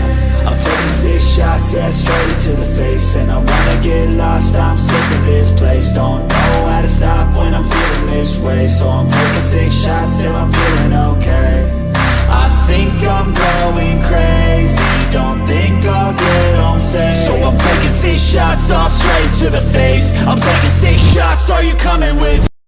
Speaker 6: I'm taking 6 shots, yeah, straight to the face. And I wanna get lost, I'm sick of this place. Don't know how to stop when I'm feeling this way. So I'm taking 6 shots till I'm feeling okay. I think I'm going crazy, don't think I'll get home safe. So I'm taking 6 shots all straight to the face. I'm taking 6 shots, are you coming with